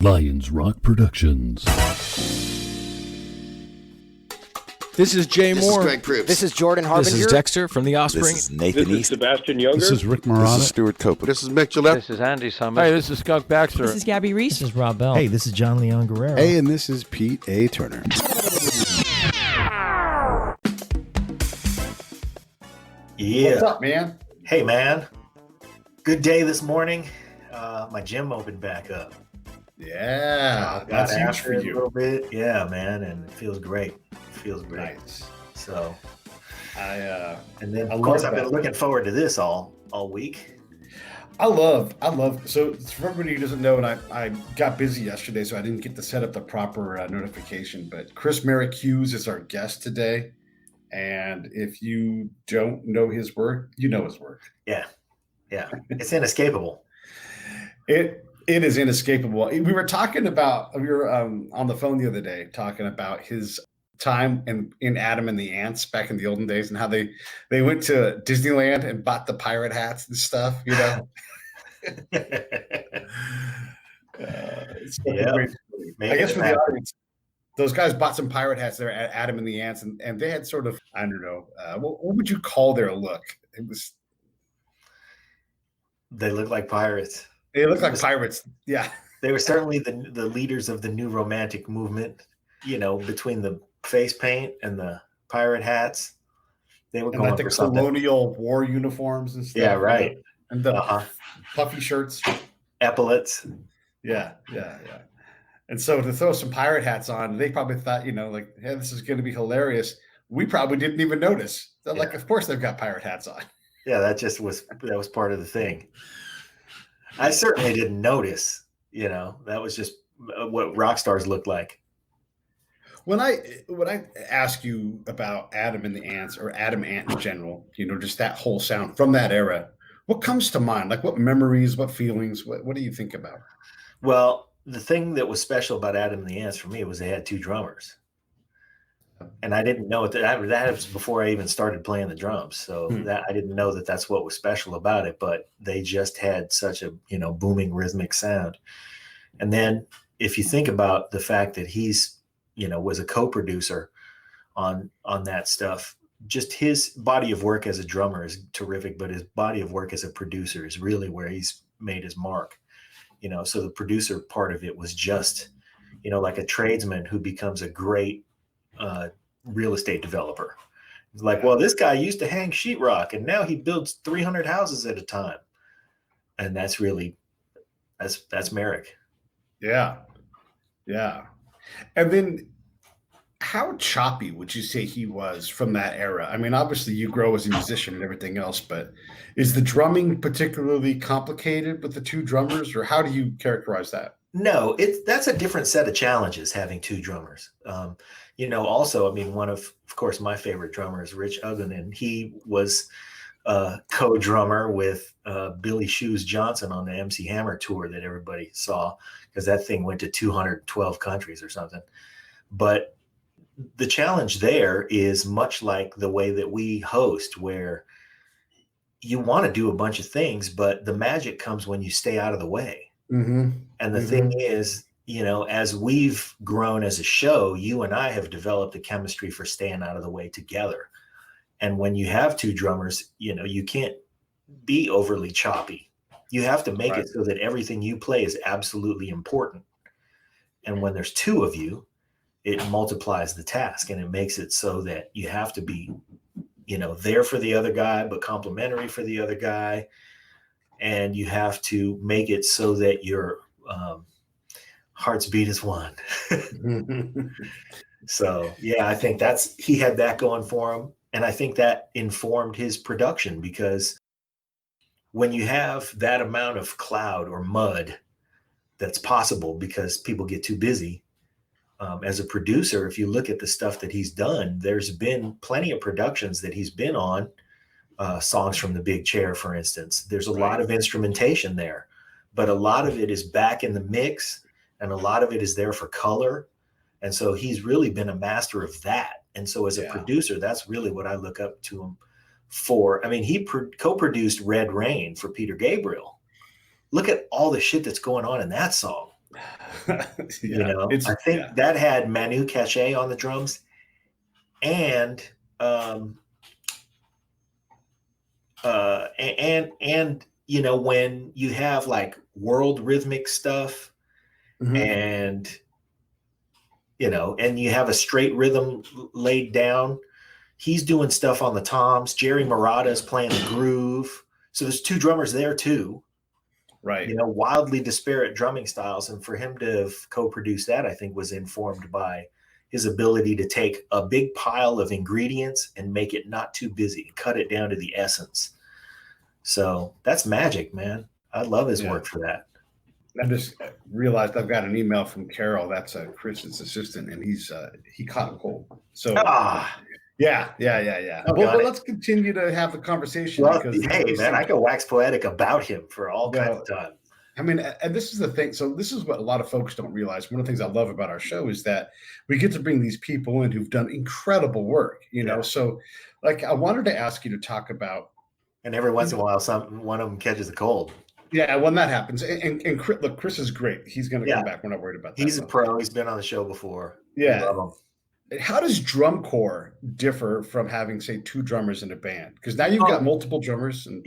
Lions Rock Productions. This is Jay This Moore. is Greg Proops. This is Jordan Harbinger. This is Dexter from The Offspring. This is Nathan East. Sebastian Younger. This is Rick Moranis. This is Stuart Copeland. This is Mick Gillette. This is Andy Summers. Hey, this is Skunk Baxter. This is Gabby Reese. This is Rob Bell. Hey, this is John Leon Guerrero. Hey, and this is Pete A. Turner. Yeah. What's up, man? Hey, man. Good day this morning. My gym opened back up. Yeah, Got that's huge after for it you. a little bit. Yeah, man, and it feels great. Nice. So, and then I of course love I've been that. looking forward to this all week. I love. So for everybody who doesn't know, and I got busy yesterday, so I didn't get to set up the proper notification. But Chris Merrick Hughes is our guest today, and if you don't know his work, you know his work. Yeah, it's inescapable. It is inescapable. We were talking about, we were on the phone the other day talking about his time in Adam and the Ants back in the olden days, and how they went to Disneyland and bought the pirate hats and stuff, you know. I guess for the audience, those guys bought some pirate hats there at Adam and the Ants, and they had sort of, I don't know, what would you call their look? They look like pirates. They look like pirates. Yeah. They were certainly the leaders of the new romantic movement, you know, between the face paint and the pirate hats. They were going for something. Colonial war uniforms and stuff. Yeah, right. And the puffy shirts. Epaulets. Yeah. And so to throw some pirate hats on, they probably thought, you know, like, hey, this is going to be hilarious. We probably didn't even notice. They're like, of course they've got pirate hats on. Yeah, that was part of the thing. I certainly didn't notice, you know, that was just what rock stars look like. When I ask you about Adam and the Ants, or Adam Ant in general, you know, just that whole sound from that era, what comes to mind? Like, what memories, what feelings, what do you think about? Well, the thing that was special about Adam and the Ants for me was they had two drummers. And I didn't know that was before I even started playing the drums. So that I didn't know that that's what was special about it, but they just had such a, you know, booming rhythmic sound. And then if you think about the fact that he's, you know, was a co-producer on that stuff, just his body of work as a drummer is terrific, but his body of work as a producer is really where he's made his mark, you know. So the producer part of it was just, you know, like a tradesman who becomes a great real estate developer. It's like, well, this guy used to hang sheetrock and now he builds 300 houses at a time. And that's Merrick. Yeah. And then how choppy would you say he was from that era? I mean, obviously you grow as a musician and everything else, but is the drumming particularly complicated with the two drummers, or how do you characterize that? No, that's a different set of challenges, having two drummers. You know, also, I mean, one of course, my favorite drummer is Rich Uggan, and he was co-drummer with Billy Shoes Johnson on the MC Hammer tour that everybody saw, because that thing went to 212 countries or something. But the challenge there is much like the way that we host, where you want to do a bunch of things, but the magic comes when you stay out of the way. Mm-hmm. And the thing is, you know, as we've grown as a show, you and I have developed a chemistry for staying out of the way together. And when you have two drummers, you know, you can't be overly choppy. You have to make it so that everything you play is absolutely important. And when there's two of you, it multiplies the task, and it makes it so that you have to be, you know, there for the other guy, but complimentary for the other guy. And you have to make it so that your hearts beat as one. So, yeah, I think he had that going for him. And I think that informed his production, because when you have that amount of cloud or mud that's possible because people get too busy, as a producer, if you look at the stuff that he's done, there's been plenty of productions that he's been on, Songs from the Big Chair, for instance. There's a lot of instrumentation there, but a lot of it is back in the mix, and a lot of it is there for color. And so he's really been a master of that. And so as a producer, that's really what I look up to him for. I mean, he co-produced Red Rain for Peter Gabriel. Look at all the shit that's going on in that song. You know, I think that had Manu Katché on the drums, and you know, when you have like world rhythmic stuff, and you know, and you have a straight rhythm laid down, he's doing stuff on the toms. Jerry Murata is playing the groove. So there's two drummers there too. Right. You know, wildly disparate drumming styles. And for him to have co-produced that, I think was informed by his ability to take a big pile of ingredients and make it not too busy, cut it down to the essence. So that's magic, man. I love his work for that. I just realized I've got an email from Carol. That's Chris's assistant, and he caught a cold. So yeah. But let's continue to have the conversation. Well, because hey, man, I go wax poetic about him for all kinds of time. I mean, and this is the thing. So this is what a lot of folks don't realize. One of the things I love about our show is that we get to bring these people in who've done incredible work. You know, so like I wanted to ask you to talk about. And every once in a while, one of them catches a cold. Yeah, when that happens, and look, Chris is great. He's going to come back. We're not worried about that. He's a pro. He's been on the show before. Yeah. Love him. How does drum corps differ from having, say, two drummers in a band? Because now you've got multiple drummers. And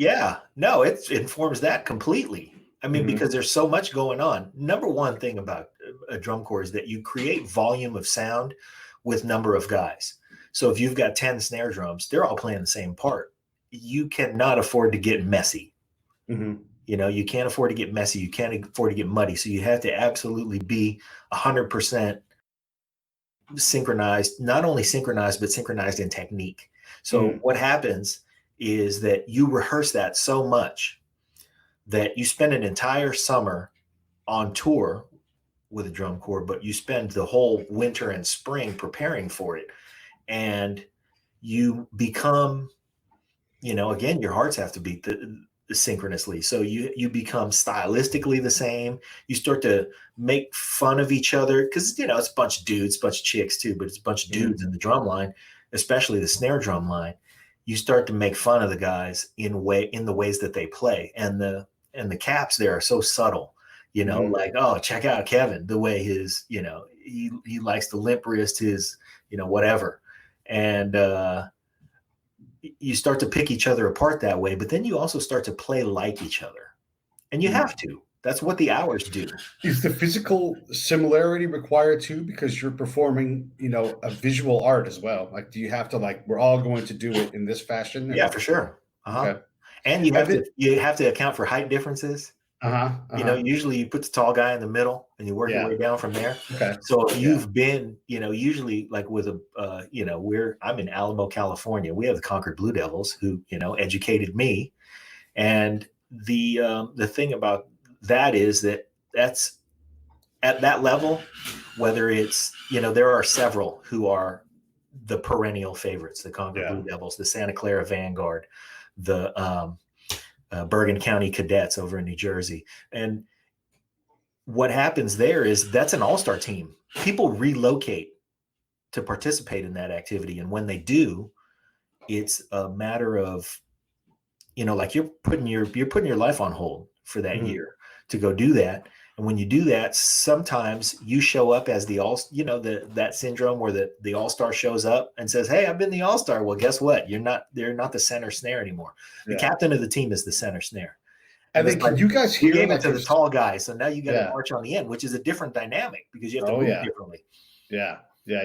no, it informs that completely. I mean, because there's so much going on. Number one thing about a drum corps is that you create volume of sound with number of guys. So if you've got 10 snare drums, they're all playing the same part. You cannot afford to get messy. You know, you can't afford to get messy. You can't afford to get muddy. So you have to absolutely be 100% synchronized, not only synchronized, but synchronized in technique. So what happens is that you rehearse that so much that you spend an entire summer on tour with a drum corps, but you spend the whole winter and spring preparing for it. And you become, you know, again, your hearts have to beat synchronously. So you become stylistically the same. You start to make fun of each other because, you know, it's a bunch of dudes, a bunch of chicks too, but it's a bunch of dudes in the drum line, especially the snare drum line. You start to make fun of the guys in the ways that they play. And the caps there are so subtle, you know, like, oh, check out Kevin, the way his, you know, he likes to limp wrist his, you know, whatever. And, you start to pick each other apart that way, but then you also start to play like each other, and you have to. That's what the hours do. Is the physical similarity required too? Because you're performing, you know, a visual art as well. Like, do you have to we're all going to do it in this fashion? Yeah, for sure. Okay. And you have to account for height differences. You know, usually you put the tall guy in the middle and you work your way down from there. Okay. So if you've been, you know, usually like with you know, I'm in Alamo, California. We have the Concord Blue Devils who, you know, educated me. And the thing about that is that's at that level, whether it's, you know, there are several who are the perennial favorites, the Concord Blue Devils, the Santa Clara Vanguard, the Bergen County Cadets over in New Jersey. And what happens there is that's an all-star team. People relocate to participate in that activity. And when they do, it's a matter of, you know, like you're putting your life on hold for that year to go do that. And when you do that, sometimes you show up as the you know, that syndrome where the all-star shows up and says, hey, I've been the all-star. Well, guess what? They're not the center snare anymore. The captain of the team is the center snare. And then can you guys hear gave it to the tall guy. So now you got to march on the end, which is a different dynamic because you have to move differently.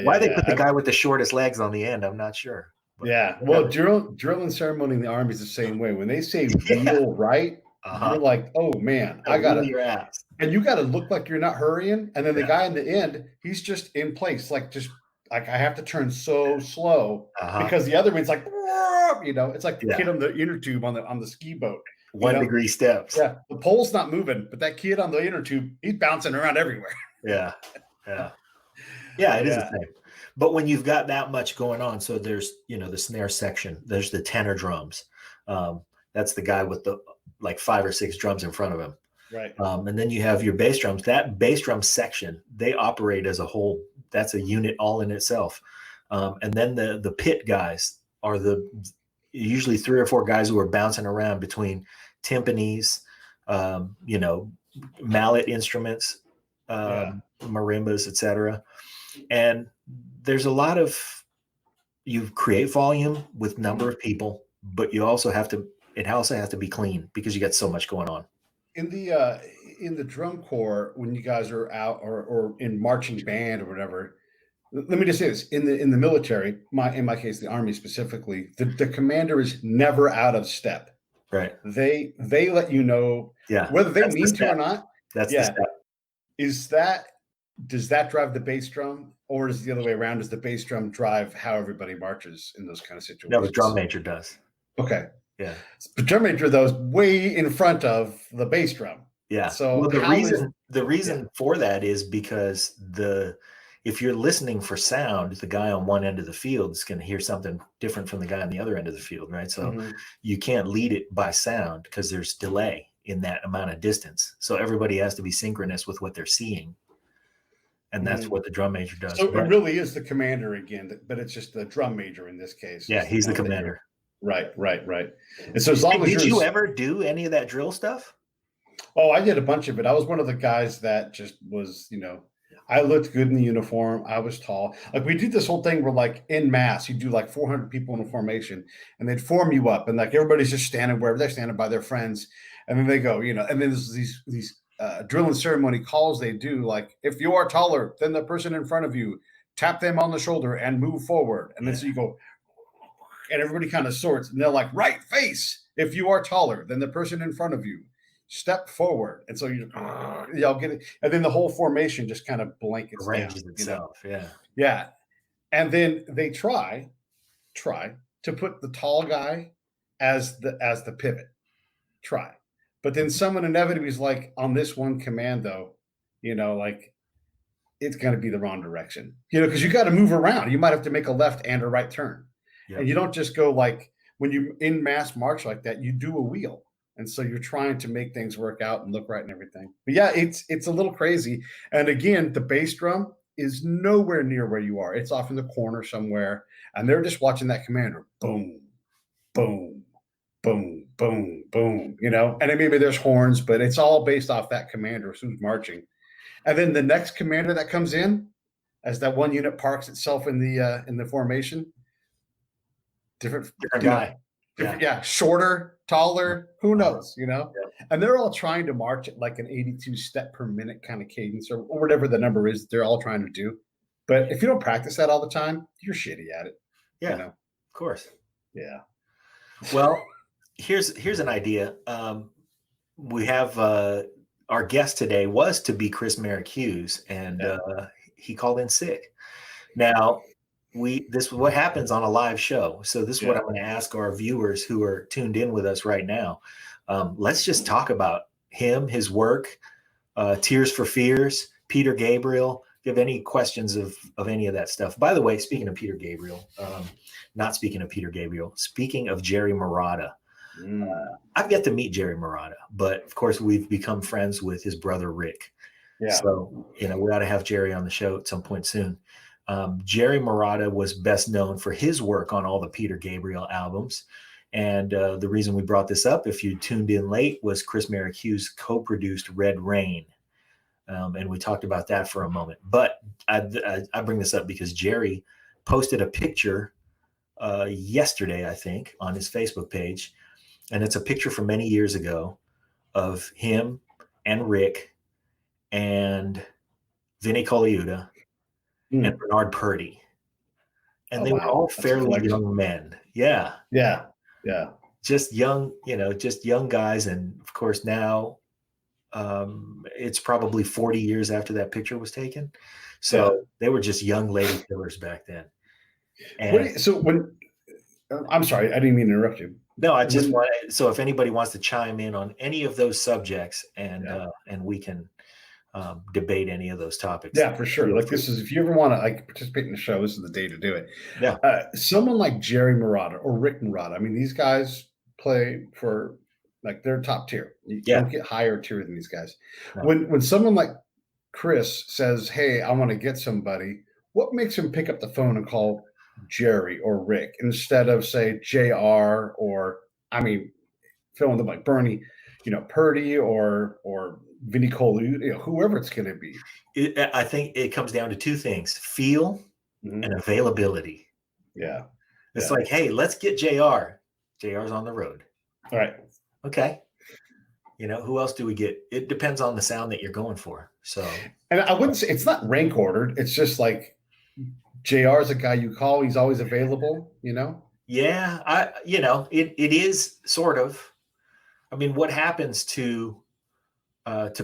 Why they put the guy with the shortest legs on the end, I'm not sure. But, well, drill and ceremony in the Army is the same way. When they say wheel right, you're like, oh man, I got your ass. And you got to look like you're not hurrying. And then the guy in the end, he's just in place. Like I have to turn so slow because the other one's like, you know, it's like the kid on the inner tube on the ski boat. 1 degree steps. Yeah. The pole's not moving, but that kid on the inner tube, he's bouncing around everywhere. Yeah. It is the same. But when you've got that much going on, so there's, you know, the snare section, there's the tenor drums. That's the guy with the like 5 or 6 drums in front of him. Right. And then you have your bass drums. That bass drum section, they operate as a whole. That's a unit all in itself. And then the pit guys are usually 3 or 4 guys who are bouncing around between timpanis, you know, mallet instruments, marimbas, etc. And there's a lot of, you create volume with number of people, but it also has to be clean because you got so much going on. In the drum corps, when you guys are out or in marching band or whatever, let me just say this: in the military, in my case, the Army specifically, the commander is never out of step. Right. They let you know whether they mean to or not. That's the step. Does that drive the bass drum, or is it the other way around? Does the bass drum drive how everybody marches in those kind of situations? No, the drum major does. Okay. Yeah. The drum major, though, is way in front of the bass drum. Yeah. So the reason for that is because if you're listening for sound, the guy on one end of the field is going to hear something different from the guy on the other end of the field, right? So you can't lead it by sound because there's delay in that amount of distance. So everybody has to be synchronous with what they're seeing. And that's what the drum major does. So it really is the commander again, but it's just the drum major in this case. Yeah, he's the commander. Right. And so as long as did you ever do any of that drill stuff? Oh, I did a bunch of it. I was one of the guys that just was, I looked good in the uniform. I was tall. Like we did this whole thing where like in mass, you do like 400 people in a formation and they'd form you up and like everybody's just standing wherever they're standing by their friends. And then they go, and then there's these drill and ceremony calls they do. Like if you are taller than the person in front of you, tap them on the shoulder and move forward. And then so you go, and everybody kind of sorts and they're like, right face. If you are taller than the person in front of you, step forward. And so y'all get it. And then the whole formation just kind of blankets arranges down, itself. Yeah. Yeah. And then they try to put the tall guy as the pivot. Try. But then someone inevitably is like, on this one commando, like it's going to be the wrong direction, because you got to move around. You might have to make a left and a right turn. Yep. And you don't just go like when you in mass march like that, you do a wheel. And so you're trying to make things work out and look right and everything. But yeah, it's a little crazy. And again, the bass drum is nowhere near where you are. It's off in the corner somewhere. And they're just watching that commander. Boom, boom, boom, boom, boom, and then maybe there's horns, but it's all based off that commander who's marching. And then the next commander that comes in, as that one unit parks itself in the formation, different guy. Shorter, taller, who knows, And they're all trying to march at like an 82 step per minute kind of cadence or whatever the number is they're all trying to do. But if you don't practice that all the time, you're shitty at it. Yeah, of course. Yeah. Well, here's an idea. We have our guest today was to be Chris Merrick Hughes, and he called in sick. Now, this is what happens on a live show. So this is what I'm going to ask our viewers who are tuned in with us right now. Let's just talk about him, his work, Tears for Fears, Peter Gabriel. If you have any questions of any of that stuff. By the way, speaking of Peter Gabriel, not speaking of Peter Gabriel, speaking of Jerry Marotta. I've yet to meet Jerry Marotta, but of course we've become friends with his brother Rick. Yeah. So, we ought to have Jerry on the show at some point soon. Jerry Marotta was best known for his work on all the Peter Gabriel albums. And the reason we brought this up, if you tuned in late, was Chris Merrick Hughes co-produced Red Rain. And we talked about that for a moment. But I bring this up because Jerry posted a picture yesterday, I think, on his Facebook page. And it's a picture from many years ago of him and Rick and Vinnie Colaiuta and Bernard Purdy. And they were all fairly young men. Yeah. Yeah. Yeah. Just young, just young guys. And of course now it's probably 40 years after that picture was taken. So they were just young lady killers back then. And I'm sorry, I didn't mean to interrupt you. No, I just want to, so if anybody wants to chime in on any of those subjects and we can debate any of those topics. Yeah, for sure. Like this is, if you ever want to participate in the show, this is the day to do it. Yeah. Someone like Jerry Marotta or Rick Marotta. I mean, these guys play for they're top tier. You don't get higher tier than these guys. No. When someone like Chris says, "Hey, I want to get somebody," what makes him pick up the phone and call Jerry or Rick instead of say JR or fill in the blank Bernie? Purdy or Vinny Colaiuta, whoever it's going to be. I think it comes down to two things: feel Mhm. and availability. Yeah. It's like, hey, let's get JR. JR's on the road. All right. Okay. Who else do we get? It depends on the sound that you're going for. So, and I wouldn't say it's not rank ordered. It's just like JR is a guy you call. He's always available, Yeah, it is sort of. I mean, what happens to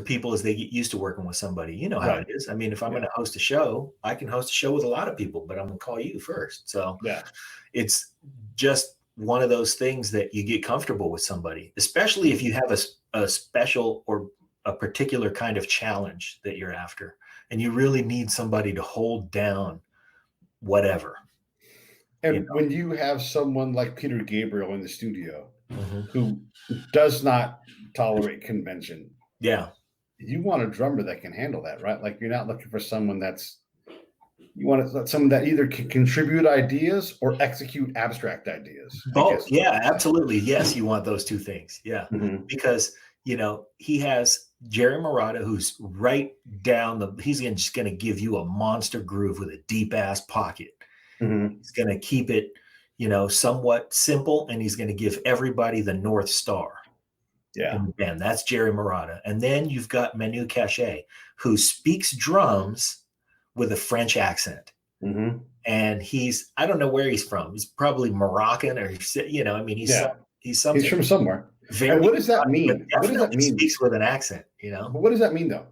people as they get used to working with somebody? You know how Right. it is. I mean, if I'm going to host a show, I can host a show with a lot of people, but I'm going to call you first. So Yeah. It's just one of those things that you get comfortable with somebody, especially if you have a special or a particular kind of challenge that you're after, and you really need somebody to hold down whatever. And when you have someone like Peter Gabriel in the studio Mm-hmm. who does not tolerate convention, yeah, you want a drummer that can handle that, right? Like you're not looking for someone you want someone that either can contribute ideas or execute abstract ideas. both. Yeah, absolutely. Yes, you want those two things. Yeah, Mm-hmm. because he has Jerry Marotta, who's right down he's just going to give you a monster groove with a deep ass pocket. Mm-hmm. He's going to keep it, somewhat simple, and he's going to give everybody the North Star. Yeah. And that's Jerry Marotta. And then you've got Manu Cachet, who speaks drums with a French accent. Mm-hmm. And I don't know where he's from. He's probably Moroccan or, he's something. He's from somewhere. Very, and what does that mean? What does that mean? Speaks with an accent, But what does that mean though?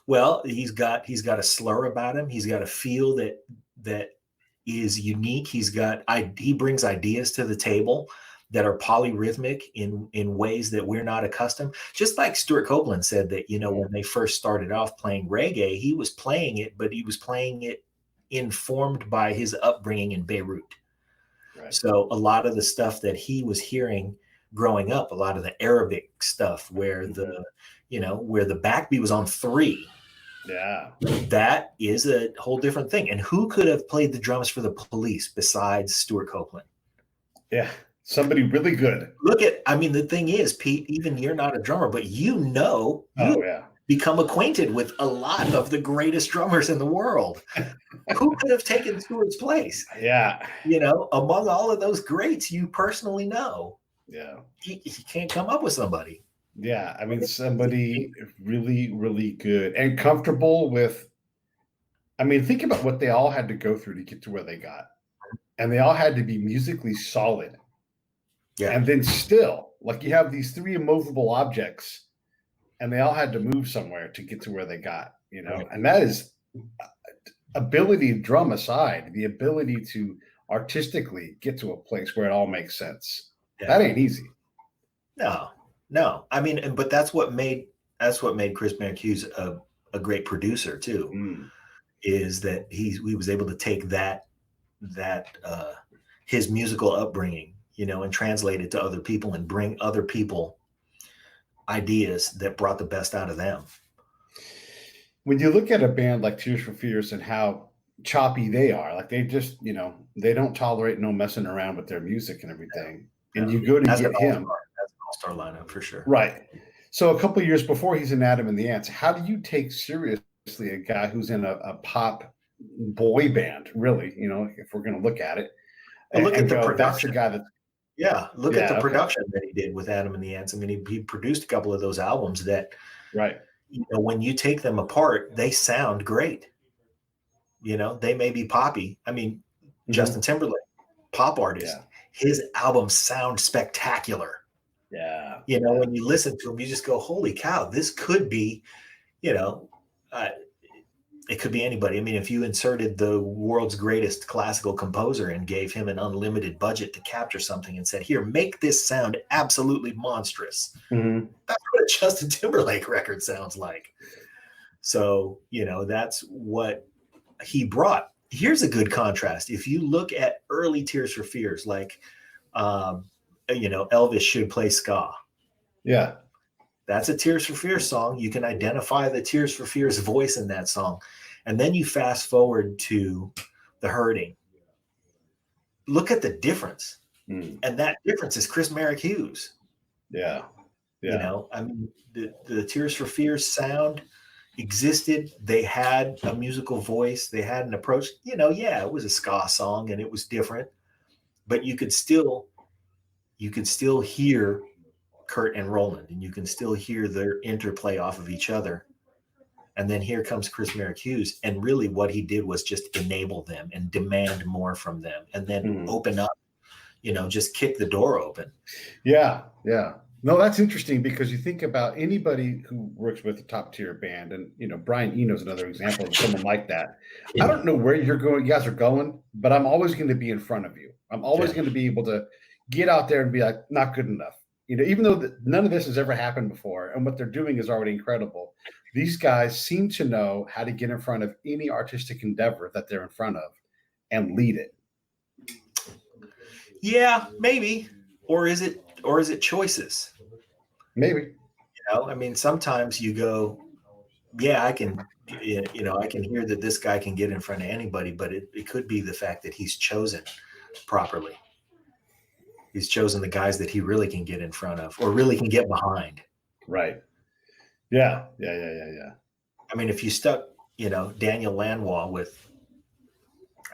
Well, he's got a slur about him. He's got a feel that is unique. He brings ideas to the table that are polyrhythmic in ways that we're not accustomed. Just like Stuart Copeland said that, when they first started off playing reggae, he was playing it, but he was playing it informed by his upbringing in Beirut. Right. So a lot of the stuff that he was hearing growing up, a lot of the Arabic stuff where where the backbeat was on 3. Yeah. That is a whole different thing. And who could have played the drums for the Police besides Stuart Copeland? Yeah. Somebody really good. The thing is, Pete, even you're not a drummer, but you become acquainted with a lot of the greatest drummers in the world. Who could have taken Stuart's place? Yeah. Among all of those greats you personally know. Yeah. You can't come up with somebody. Yeah. Somebody really, really good and comfortable with. Think about what they all had to go through to get to where they got. And they all had to be musically solid. Yeah. And then still, like you have these 3 immovable objects, and they all had to move somewhere to get to where they got, right. And that is ability to drum aside, the ability to artistically get to a place where it all makes sense. Yeah. That ain't easy. No. But that's what made Chris Merrick Hughes a great producer too, is that he was able to take that his musical upbringing, and translate it to other people and bring other people ideas that brought the best out of them. When you look at a band like Tears for Fears and how choppy they are, like they just, they don't tolerate no messing around with their music and everything. Yeah. And you go to get him. That's an all-star lineup for sure. Right. So a couple of years before he's in Adam and the Ants, how do you take seriously a guy who's in a pop boy band, really, if we're going to look at it? Well, look at the production. That's the guy that. Yeah, look at the production that he did with Adam and the Ants. He produced a couple of those albums that, right. When you take them apart, they sound great. They may be poppy. Justin Timberlake, pop artist, his albums sound spectacular. Yeah. When you listen to them, you just go, holy cow, this could be, it could be anybody. If you inserted the world's greatest classical composer and gave him an unlimited budget to capture something and said, here, make this sound absolutely monstrous. Mm-hmm. That's what a Justin Timberlake record sounds like. So, that's what he brought. Here's a good contrast. If you look at early Tears for Fears, like, Elvis Should Play Ska. Yeah. That's a Tears for Fears song. You can identify the Tears for Fears voice in that song. And then you fast forward to The Hurting. Look at the difference. And that difference is Chris Merrick Hughes. Yeah. Yeah. You know, I mean, the Tears for Fears sound existed. They had a musical voice. They had an approach. You know, yeah, it was a ska song and it was different, but you could still hear Kurt and Roland, and you can still hear their interplay off of each other. And then here comes Chris Merrick Hughes, and really what he did was just enable them and demand more from them, and then open up, you know, just kick the door open. Yeah, yeah. No, that's interesting because you think about anybody who works with a top tier band, and you know, Brian Eno is another example of someone like that. I don't know where you guys are going, but I'm always going to be in front of you. I'm always going to be able to get out there and be like, not good enough. You know, even though none of this has ever happened before, and what they're doing is already incredible. These guys seem to know how to get in front of any artistic endeavor that they're in front of and lead it. Yeah, maybe. Or is it choices? Maybe. You know, I mean, sometimes you go, yeah, I can hear that this guy can get in front of anybody, but it could be the fact that he's chosen properly. He's chosen the guys that he really can get in front of or really can get behind. Right. Yeah. I mean, if you stuck, you know, Daniel Lanois with,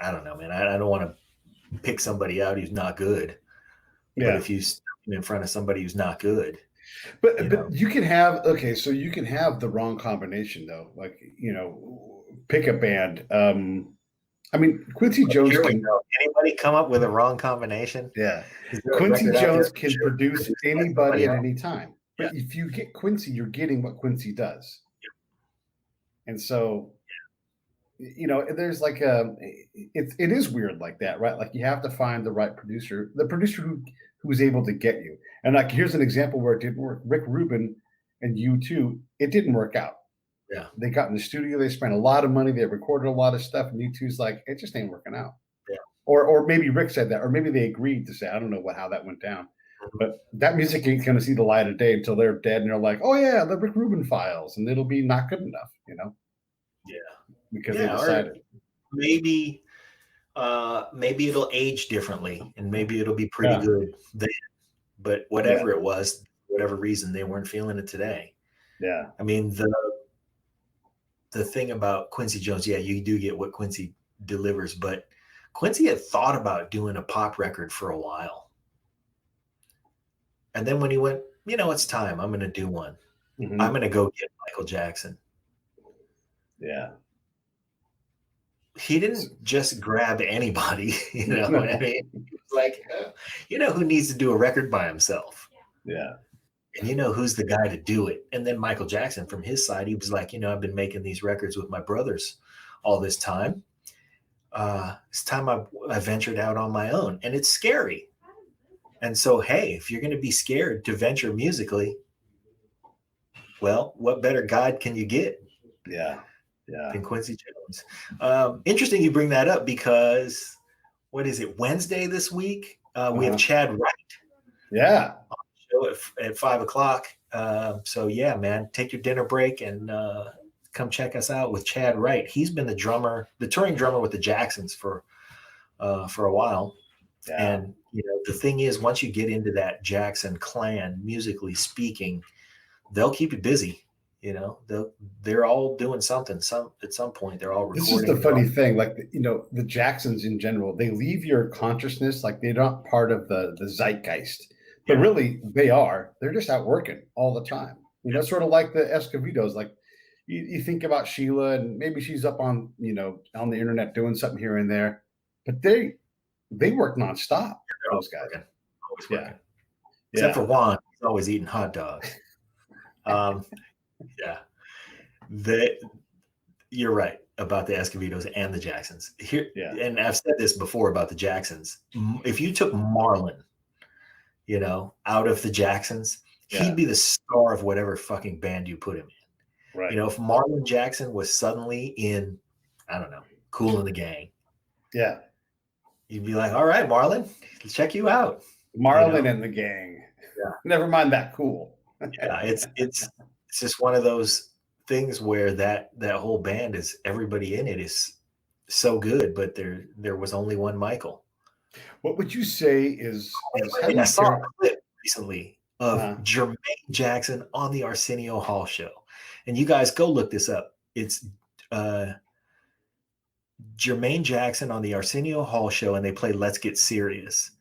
I don't know, man, I don't want to pick somebody out who's not good. Yeah. But if you stuck him in front of somebody who's not good. But you can have, so you can have the wrong combination though. Like, you know, pick a band. I mean, Quincy Jones can. Anybody come up with a wrong combination? Yeah. Quincy Jones can produce anybody at any time. But if you get Quincy, you're getting what Quincy does. Yeah. And so, you know, there's like it is weird like that, right? Like you have to find the right producer, the producer who's able to get you. And like, here's an example where it didn't work. Rick Rubin and U2, it didn't work out. Yeah. They got in the studio, they spent a lot of money, they recorded a lot of stuff, and U2's like, it just ain't working out. Yeah. Or maybe Rick said that, or maybe they agreed to say, I don't know how that went down. But that music ain't going to see the light of day until they're dead, and they're like, oh yeah, the Rick Rubin files, and it'll be not good enough, you know? Yeah. Because they decided. Maybe it'll age differently, and maybe it'll be pretty good then. But whatever it was, whatever reason, they weren't feeling it today. Yeah. I mean, the thing about Quincy Jones, yeah, you do get what Quincy delivers, but Quincy had thought about doing a pop record for a while. And then when he went, you know, it's time, I'm going to do one. Mm-hmm. I'm going to go get Michael Jackson. Yeah. He didn't just grab anybody, you know what I mean? Like, you know who needs to do a record by himself? Yeah. And you know who's the guy to do it? And then Michael Jackson, from his side, he was like, you know, I've been making these records with my brothers all this time. It's time I ventured out on my own, and it's scary. And so, hey, if you're going to be scared to venture musically, well, what better guide can you get? Yeah. Than Quincy Jones. Interesting you bring that up because, what is it, Wednesday this week? We have Chad Wright. Yeah. On the show at 5:00. So yeah, man, take your dinner break and come check us out with Chad Wright. He's been the touring drummer with the Jacksons for a while. Yeah. And you know, the thing is, once you get into that Jackson clan, musically speaking, they'll keep you busy. You know, they're all doing something. At some point, they're all recording. This is the funny thing. Like, you know, the Jacksons in general, they leave your consciousness like they're not part of the zeitgeist. But really, they are. They're just out working all the time. You know, sort of like the Escovedos. Like, you think about Sheila, and maybe she's up on, you know, on the internet doing something here and there. But they work nonstop. Those guys. Always working. Except for Juan, he's always eating hot dogs. Yeah, you're right about the Escovedos and the Jacksons. Here, and I've said this before about the Jacksons. If you took Marlon, you know, out of the Jacksons, he'd be the star of whatever fucking band you put him in. Right. You know, if Marlon Jackson was suddenly in, I don't know, Kool and the Gang. Yeah. You'd be like, all right, Marlon, let's check you out. Marlon and the Gang. Yeah. Never mind that Cool. Yeah, it's just one of those things where that whole band is, everybody in it is so good, but there was only one Michael. What would you say is I saw a clip recently of Uh-huh. Jermaine Jackson on the Arsenio Hall show. And you guys go look this up. It's Jermaine Jackson on the Arsenio Hall show, and they play Let's Get Serious.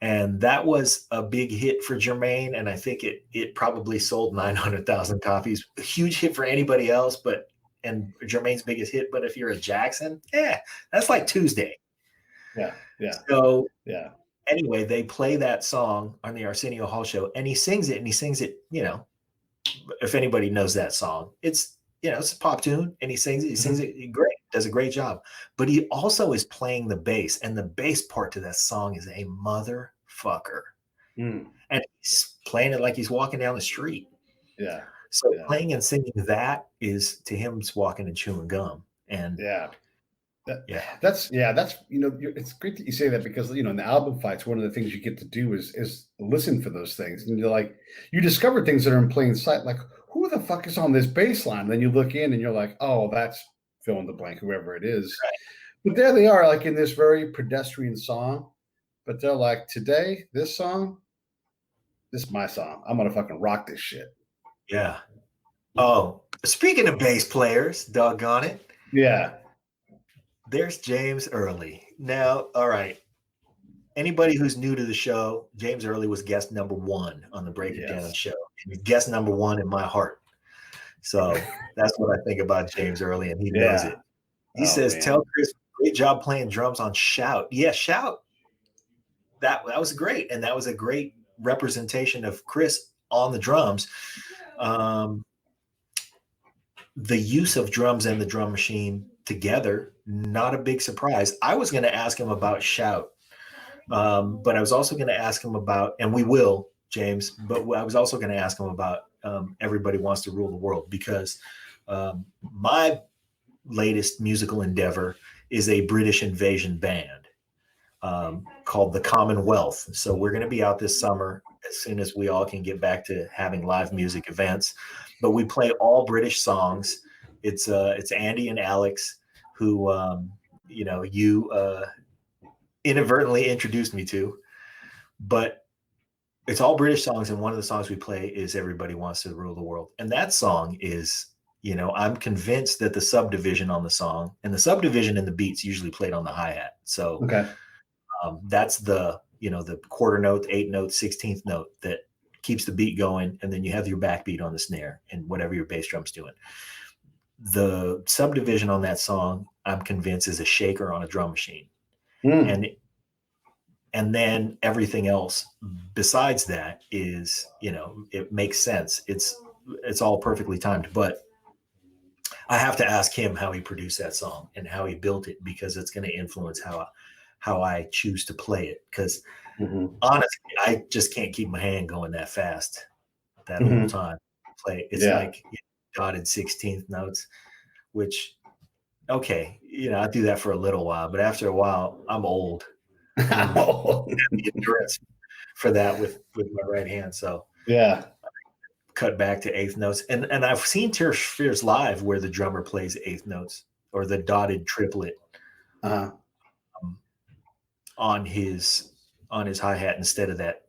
And that was a big hit for Jermaine, and I think it probably sold 900,000 copies. A huge hit for anybody else, and Jermaine's biggest hit. But if you're a Jackson, that's like Tuesday. Yeah. So yeah. Anyway, they play that song on the Arsenio Hall show, and he sings it. If anybody knows that song, it's a pop tune, and he sings it. He sings it great. Does a great job. But he also is playing the bass, and the bass part to that song is a motherfucker. And he's playing it like he's walking down the street. Yeah. So playing and singing that is to him walking and chewing gum. And that's it's great that you say that, because in the album fights, one of the things you get to do is listen for those things, and you discover things that are in plain sight, like who the fuck is on this bass line? And then you look in and you're like, oh, that's fill in the blank, whoever it is. Right. But there they are, like in this very pedestrian song, but they're like, today, this song, this is my song. I'm gonna fucking rock this shit. Yeah. Oh, speaking of bass players, doggone it. Yeah. There's James Early. Now, all right. Anybody who's new to the show, James Early was guest number 1 on the Break It Down show. And guest number 1 in my heart. So that's what I think about James Early, and he knows it. He says, man. Tell Chris, great job playing drums on Shout. Yeah, Shout. That was great. And that was a great representation of Chris on the drums. The use of drums and the drum machine together, not a big surprise. I was going to ask him about Shout, but I was also going to ask him about, and we will, James, but I was also going to ask him about Everybody Wants to Rule the World, because my latest musical endeavor is a British invasion band called the Commonwealth. So we're going to be out this summer as soon as we all can get back to having live music events. But we play all British songs. It's Andy and Alex, who you inadvertently introduced me to. But it's all British songs, and one of the songs we play is Everybody Wants to Rule the World. And that song is, I'm convinced that the subdivision on the song, and the subdivision and the beats usually played on the hi-hat. So that's the quarter note, 8th note, 16th note that keeps the beat going, and then you have your backbeat on the snare and whatever your bass drum's doing. The subdivision on that song, I'm convinced, is a shaker on a drum machine. And then everything else besides that is, it makes sense. It's all perfectly timed. But I have to ask him how he produced that song and how he built it, because it's going to influence how I choose to play it. Because honestly, I just can't keep my hand going that fast that whole time. It's like dotted 16th notes, which, okay, I do that for a little while, but after a while, I'm old. The endurance for that with my right hand. So cut back to 8th notes. And I've seen Tears for Fears live where the drummer plays 8th notes, or the dotted triplet on his hi-hat instead of that.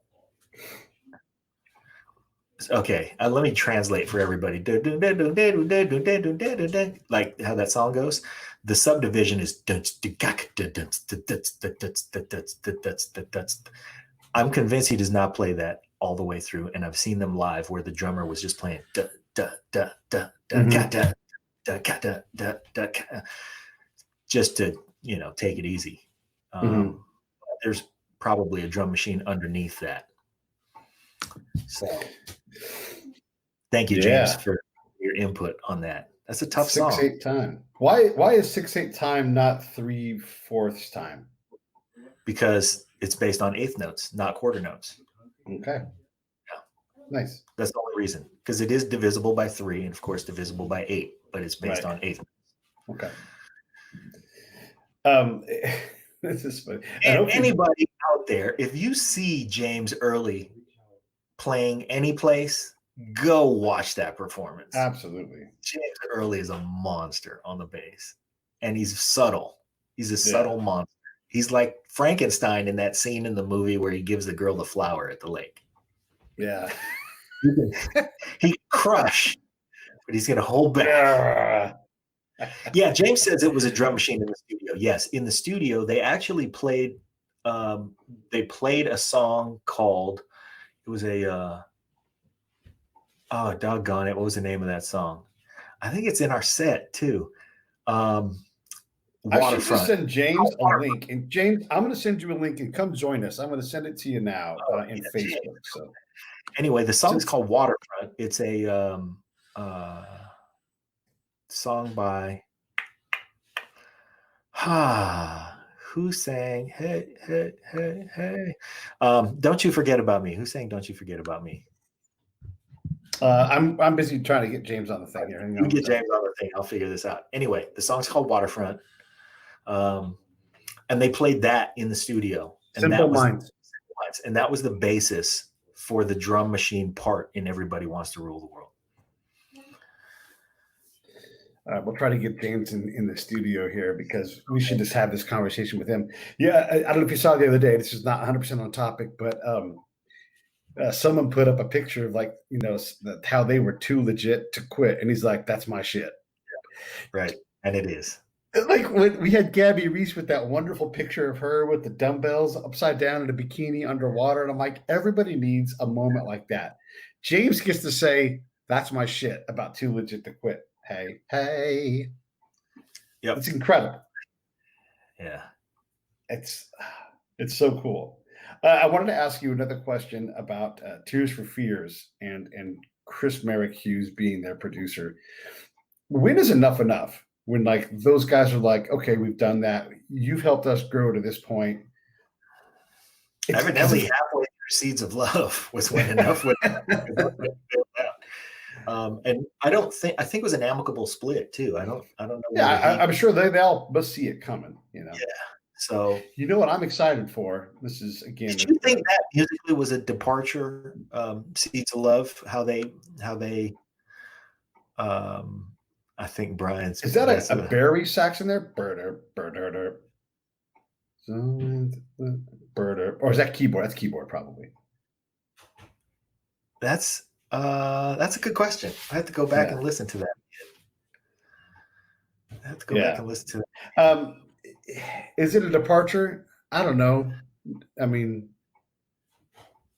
Okay, let me translate for everybody. Like how that song goes. The subdivision is. I'm convinced he does not play that all the way through, and I've seen them live where the drummer was just playing just to take it easy. There's probably a drum machine underneath that. So thank you, James, for your input on that. That's a tough song. 6/8 time. Why is 6/8 time not 3/4 time? Because it's based on 8th notes, not quarter notes. Okay. Yeah. Nice. That's the only reason. Because it is divisible by 3 and of course divisible by 8, but it's based on 8th notes. Okay. This is funny. And anybody out there, if you see James Early playing any place, go watch that performance. Absolutely. James Early is a monster on the bass, and he's subtle. He's a subtle monster. He's like Frankenstein in that scene in the movie where he gives the girl the flower at the lake. Yeah. He crush, but he's going to hold back. Yeah, James says it was a drum machine in the studio. Yes, in the studio, they actually played a song called, it was a, oh, doggone it, what was the name of that song? I think it's in our set, too. I should just Waterfront. send James a link. And James, I'm going to send you a link and come join us. I'm going to send it to you now in Facebook. James. So Anyway, the song's called Waterfront. It's a song by who sang Hey, hey, hey, hey. Don't You Forget About Me. Who sang Don't You Forget About Me? I'm busy trying to get James on the thing here. You get James on the thing. I'll figure this out. Anyway, the song's called Waterfront. And they played that in the studio. And Simple Minds. And that was the basis for the drum machine part in Everybody Wants to Rule the World. We'll try to get James in the studio here because we should just have this conversation with him. Yeah, I don't know if you saw the other day. This is not 100% on topic, but someone put up a picture of how they were too legit to quit, and he's like, "That's my shit." Right, and it is. Like when we had Gabby Reese with that wonderful picture of her with the dumbbells upside down in a bikini underwater, and I'm like, everybody needs a moment like that. James gets to say, "That's my shit," about too legit to quit. Hey. Yep. It's incredible. Yeah. It's so cool. I wanted to ask you another question about Tears for Fears and Chris Merrick Hughes being their producer. When is enough? When like those guys are like, okay, we've done that. You've helped us grow to this point. Evidently halfway through Seeds of Love was when enough would and I think it was an amicable split too. I don't know. Yeah, I'm sure they all must see it coming, Yeah. So you know what I'm excited for? This is again. Did you think that musically was a departure? Seeds of Love, how they I think Brian's is that a Barry sax in there? Birder. Or is that keyboard? That's keyboard probably. That's a good question. I have to go back and listen to that. I have to go back and listen to that. Is it a departure? I don't know. I mean,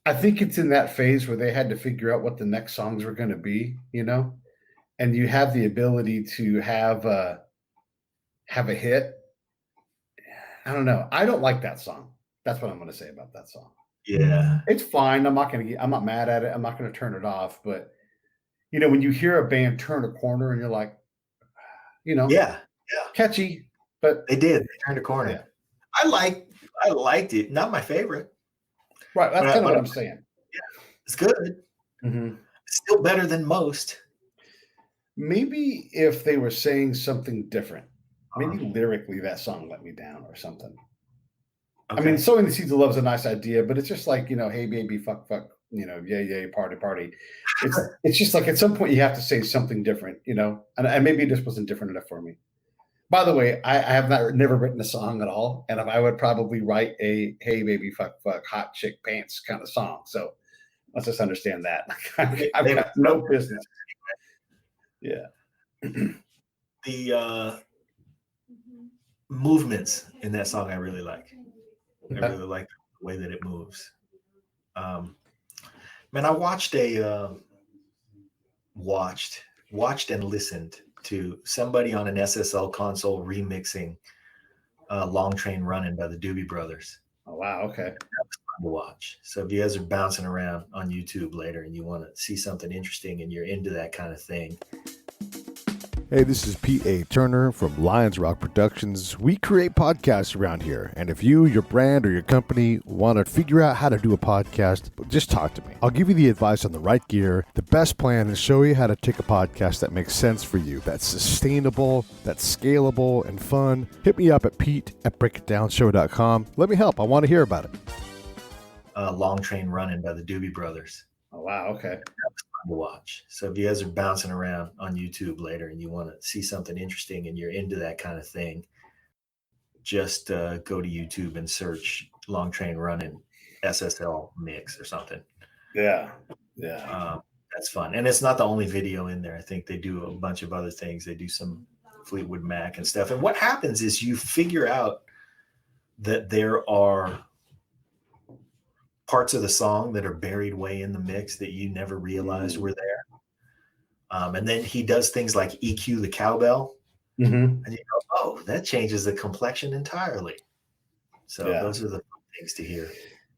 I think it's in that phase where they had to figure out what the next songs were going to be, and you have the ability to have a hit. I don't know. I don't like that song. That's what I'm going to say about that song. Yeah, it's fine. I'm not mad at it. I'm not going to turn it off. But when you hear a band turn a corner and you're like, catchy. But they did. They turned a corner. Yeah. I liked it. Not my favorite. Right. That's kind of what I'm saying. Yeah, it's good. Mm-hmm. It's still better than most. Maybe if they were saying something different, maybe lyrically that song let me down or something. Okay. I mean, sowing the seeds of love is a nice idea, but it's just like, hey, baby, fuck, yay, party. It's just like at some point you have to say something different, and maybe it just wasn't different enough for me. By the way, I have never written a song at all, and I would probably write a hey, baby, fuck, hot chick pants kind of song. So let's just understand that. I've got no business. Yeah. The movements in that song I really like. I really like the way that it moves. Man, I watched watched and listened to somebody on an SSL console remixing Long Train Running by the Doobie Brothers. Oh, wow. Okay. That was fun to watch. So if you guys are bouncing around on YouTube later and you want to see something interesting and you're into that kind of thing. Hey, this is Pete A. Turner from Lions Rock Productions. We create podcasts around here, and if you, your brand, or your company want to figure out how to do a podcast, just talk to me. I'll give you the advice on the right gear, the best plan, and show you how to take a podcast that makes sense for you, that's sustainable, that's scalable, and fun. Hit me up at pete@breakitdownshow.com. Let me help. I want to hear about it. Long Train Running by the Doobie Brothers. Oh, wow. Okay. That was fun to watch. So if you guys are bouncing around on YouTube later and you want to see something interesting and you're into that kind of thing, just go to YouTube and search Long Train Running SSL mix or something. Yeah. Yeah. That's fun. And it's not the only video in there. I think they do a bunch of other things. They do some Fleetwood Mac and stuff. And what happens is you figure out that there are parts of the song that are buried way in the mix that you never realized were there. And then he does things like EQ the cowbell. And you go, oh, that changes the complexion entirely. So those are the fun things to hear.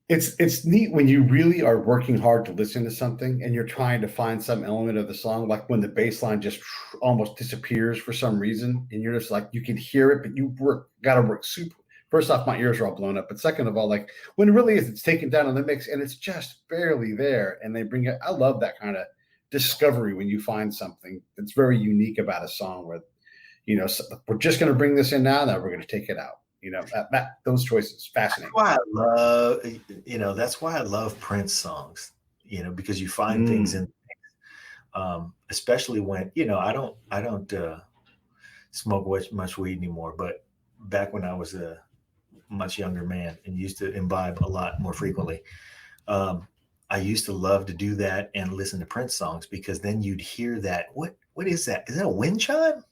It's neat when you really are working hard to listen to something and you're trying to find some element of the song, like when the bass line just almost disappears for some reason, and you're just like, you can hear it, but you got to work super. First off, my ears are all blown up, but second of all, like when it really is, it's taken down in the mix and it's just barely there, and they bring it. I love that kind of discovery when you find something that's very unique about a song where, we're just going to bring this in now we're going to take it out. Those choices fascinating. That's why I love Prince songs, because you find things in, especially when, I don't smoke much weed anymore, but back when I was a much younger man and used to imbibe a lot more frequently, I used to love to do that and listen to Prince songs, because then you'd hear that, what is that? Is that a wind chime?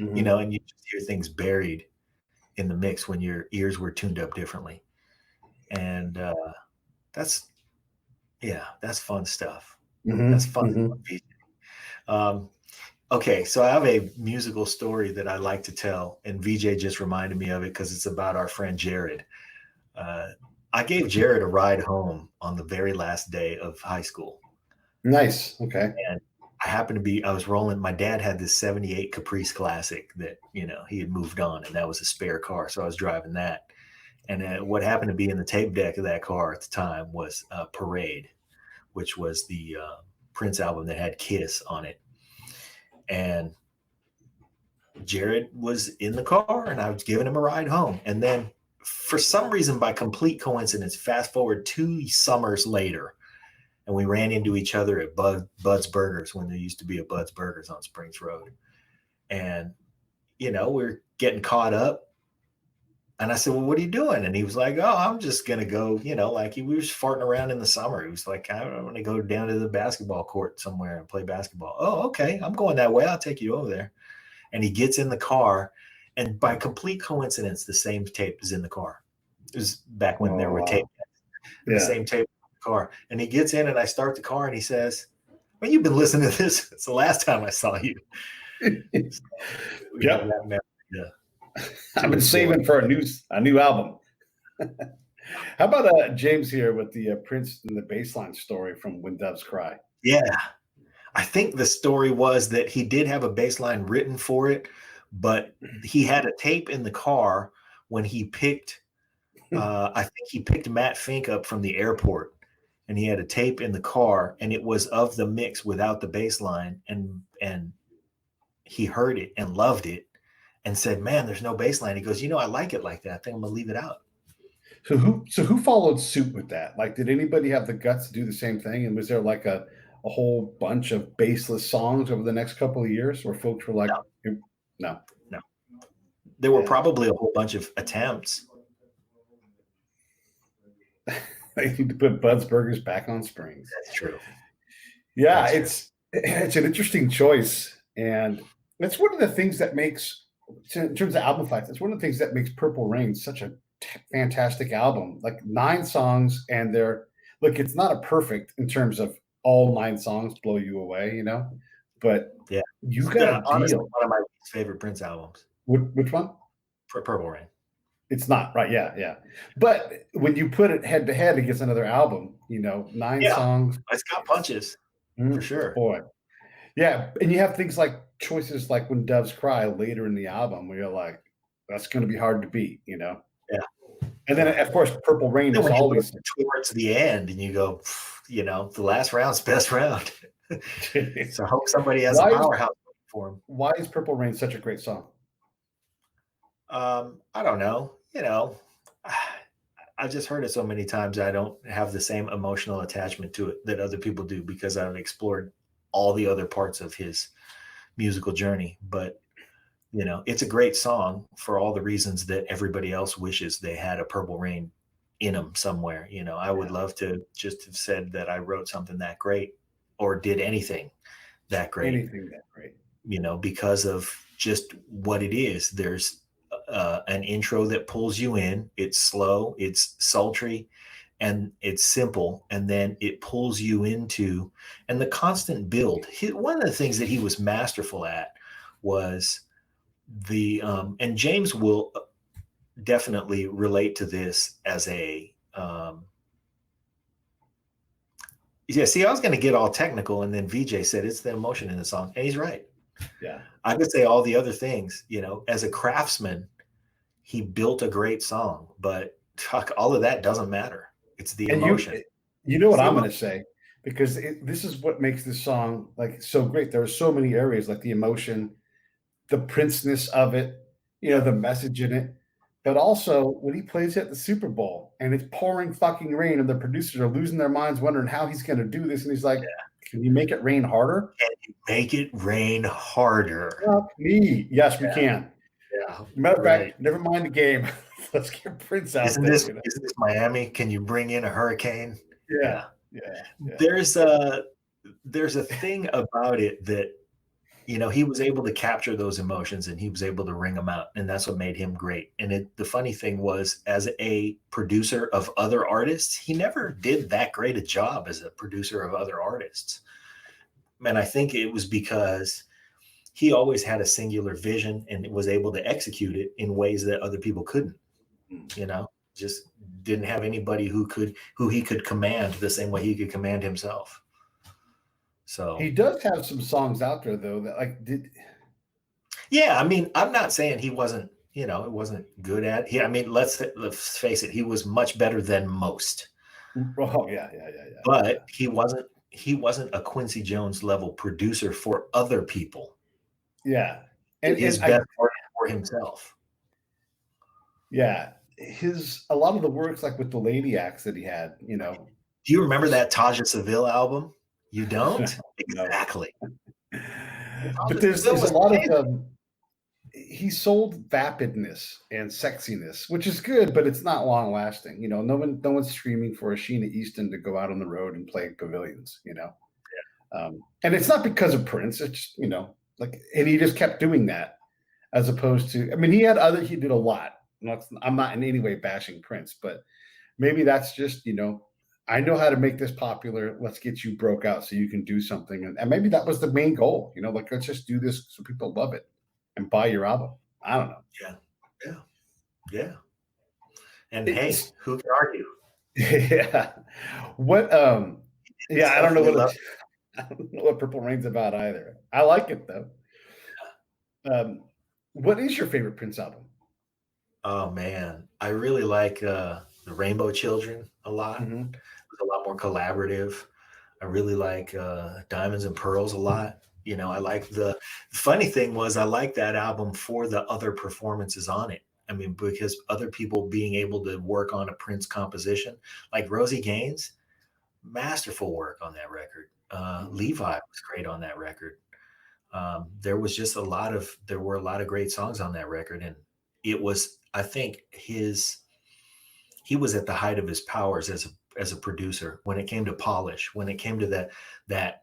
And you just hear things buried in the mix when your ears were tuned up differently. And that's fun stuff. That's fun. Okay, so I have a musical story that I like to tell, and VJ just reminded me of it because it's about our friend Jared. I gave Jared a ride home on the very last day of high school. Nice. Okay. And I was rolling. My dad had this 78 Caprice Classic that, he had moved on, and that was a spare car. So I was driving that. And what happened to be in the tape deck of that car at the time was Parade, which was the Prince album that had Kiss on it. And Jared was in the car, and I was giving him a ride home. And then for some reason, by complete coincidence, fast forward 2 summers later, and we ran into each other at Bud's Burgers when there used to be a Bud's Burgers on Springs Road. And, we're getting caught up. And I said, well, what are you doing? And he was like, oh, I'm just going to go, we were just farting around in the summer. He was like, I'm going to go down to the basketball court somewhere and play basketball. Oh, okay. I'm going that way. I'll take you over there. And he gets in the car, and by complete coincidence, the same tape is in the car. It was back when there were tape. The same tape in the car. And he gets in, and I start the car, and he says, well, you've been listening to this. It's the last time I saw you. Yep. I've been saving for a new album. How about James here with the Prince and the bassline story from When Doves Cry? Yeah. I think the story was that he did have a bass line written for it, but he had a tape in the car when he picked, I think he picked Matt Fink up from the airport, and he had a tape in the car, and it was of the mix without the bass line. And he heard it and loved it and said, man, there's no bass line. He goes, I like it like that. I think I'm going to leave it out. So who followed suit with that? Like, did anybody have the guts to do the same thing? And was there like a whole bunch of bassless songs over the next couple of years where folks were like, no. There were probably a whole bunch of attempts. They need to put Bud's Burgers back on Springs. That's true. Yeah, it's an interesting choice. And that's one of the things that makes, in terms of album fights, it's one of the things that makes Purple Rain such a fantastic album. Like 9 songs, and it's not a perfect in terms of all 9 songs blow you away, but yeah, you got a deal. One of my favorite Prince albums. Which one? Purple Rain. It's not, right? Yeah. But when you put it head to head against another album, 9 songs. It's got punches for sure. Boy. Yeah. And you have things like choices like When Doves Cry later in the album where you're like, that's going to be hard to beat, Yeah. And then, of course, Purple Rain is always towards the end, and you go, the last round's best round. So I hope somebody has a powerhouse for him. Why is Purple Rain such a great song? I don't know. I've just heard it so many times. I don't have the same emotional attachment to it that other people do, because I've explored all the other parts of his musical journey. But it's a great song for all the reasons that everybody else wishes they had a Purple Rain in them somewhere. I would love to just have said that I wrote something that great or did anything that great. Anything that great. Because of just what it is. There's an intro that pulls you in. It's slow, it's sultry, and it's simple. And then it pulls you into, and the constant build. One of the things that he was masterful at was and James will definitely relate to this as a, see, I was going to get all technical, and then VJ said it's the emotion in the song, and he's right. Yeah. I could say all the other things, as a craftsman, he built a great song, but all of that doesn't matter. It's the emotion. You know what I'm going to say, because this is what makes this song like so great. There are so many areas, like the emotion, the Prince-ness of it, the message in it, but also when he plays at the Super Bowl and it's pouring fucking rain and the producers are losing their minds wondering how he's going to do this. And he's like, can you make it rain harder? Can you make it rain harder? Yes, we can. Yeah. Matter of fact, never mind the game. Let's get Prince out Isn't there. Isn't this Miami? Can you bring in a hurricane? Yeah. There's a thing about it that, he was able to capture those emotions and he was able to wring them out. And that's what made him great. And the funny thing was, as a producer of other artists, he never did that great a job as a producer of other artists. And I think it was because he always had a singular vision and was able to execute it in ways that other people couldn't, just didn't have anybody who he could command the same way he could command himself. So he does have some songs out there though that Yeah, I mean, I'm not saying he wasn't, it wasn't good at. I mean, let's face it, he was much better than most. Oh yeah. But he wasn't a Quincy Jones level producer for other people. Yeah, and his best work for himself. Yeah, a lot of the works, like with the lady acts that he had, Do you remember that Taja Seville album? You don't? No. Exactly. But there's a lot of he sold vapidness and sexiness, which is good, but it's not long lasting. No one's screaming for a Sheena Easton to go out on the road and play pavilions. And it's not because of Prince. It's just, and he just kept doing that, as opposed to, I mean, he did a lot. I'm not in any way bashing Prince, but maybe that's just, I know how to make this popular. Let's get you broke out so you can do something. And maybe that was the main goal, let's just do this so people love it and buy your album. I don't know. Yeah. And hey, who can argue? Yeah. What, I don't know what Purple Rain's about either. I like it though. What is your favorite Prince album? Oh man, I really like the Rainbow Children a lot. Mm-hmm. It's a lot more collaborative. I really like Diamonds and Pearls a lot. I like the funny thing was I like that album for the other performances on it. I mean, because other people being able to work on a Prince composition, like Rosie Gaines, masterful work on that record. Levi was great on that record. There were a lot of great songs on that record, and it was, I think, he was at the height of his powers as a producer when it came to polish, when it came to that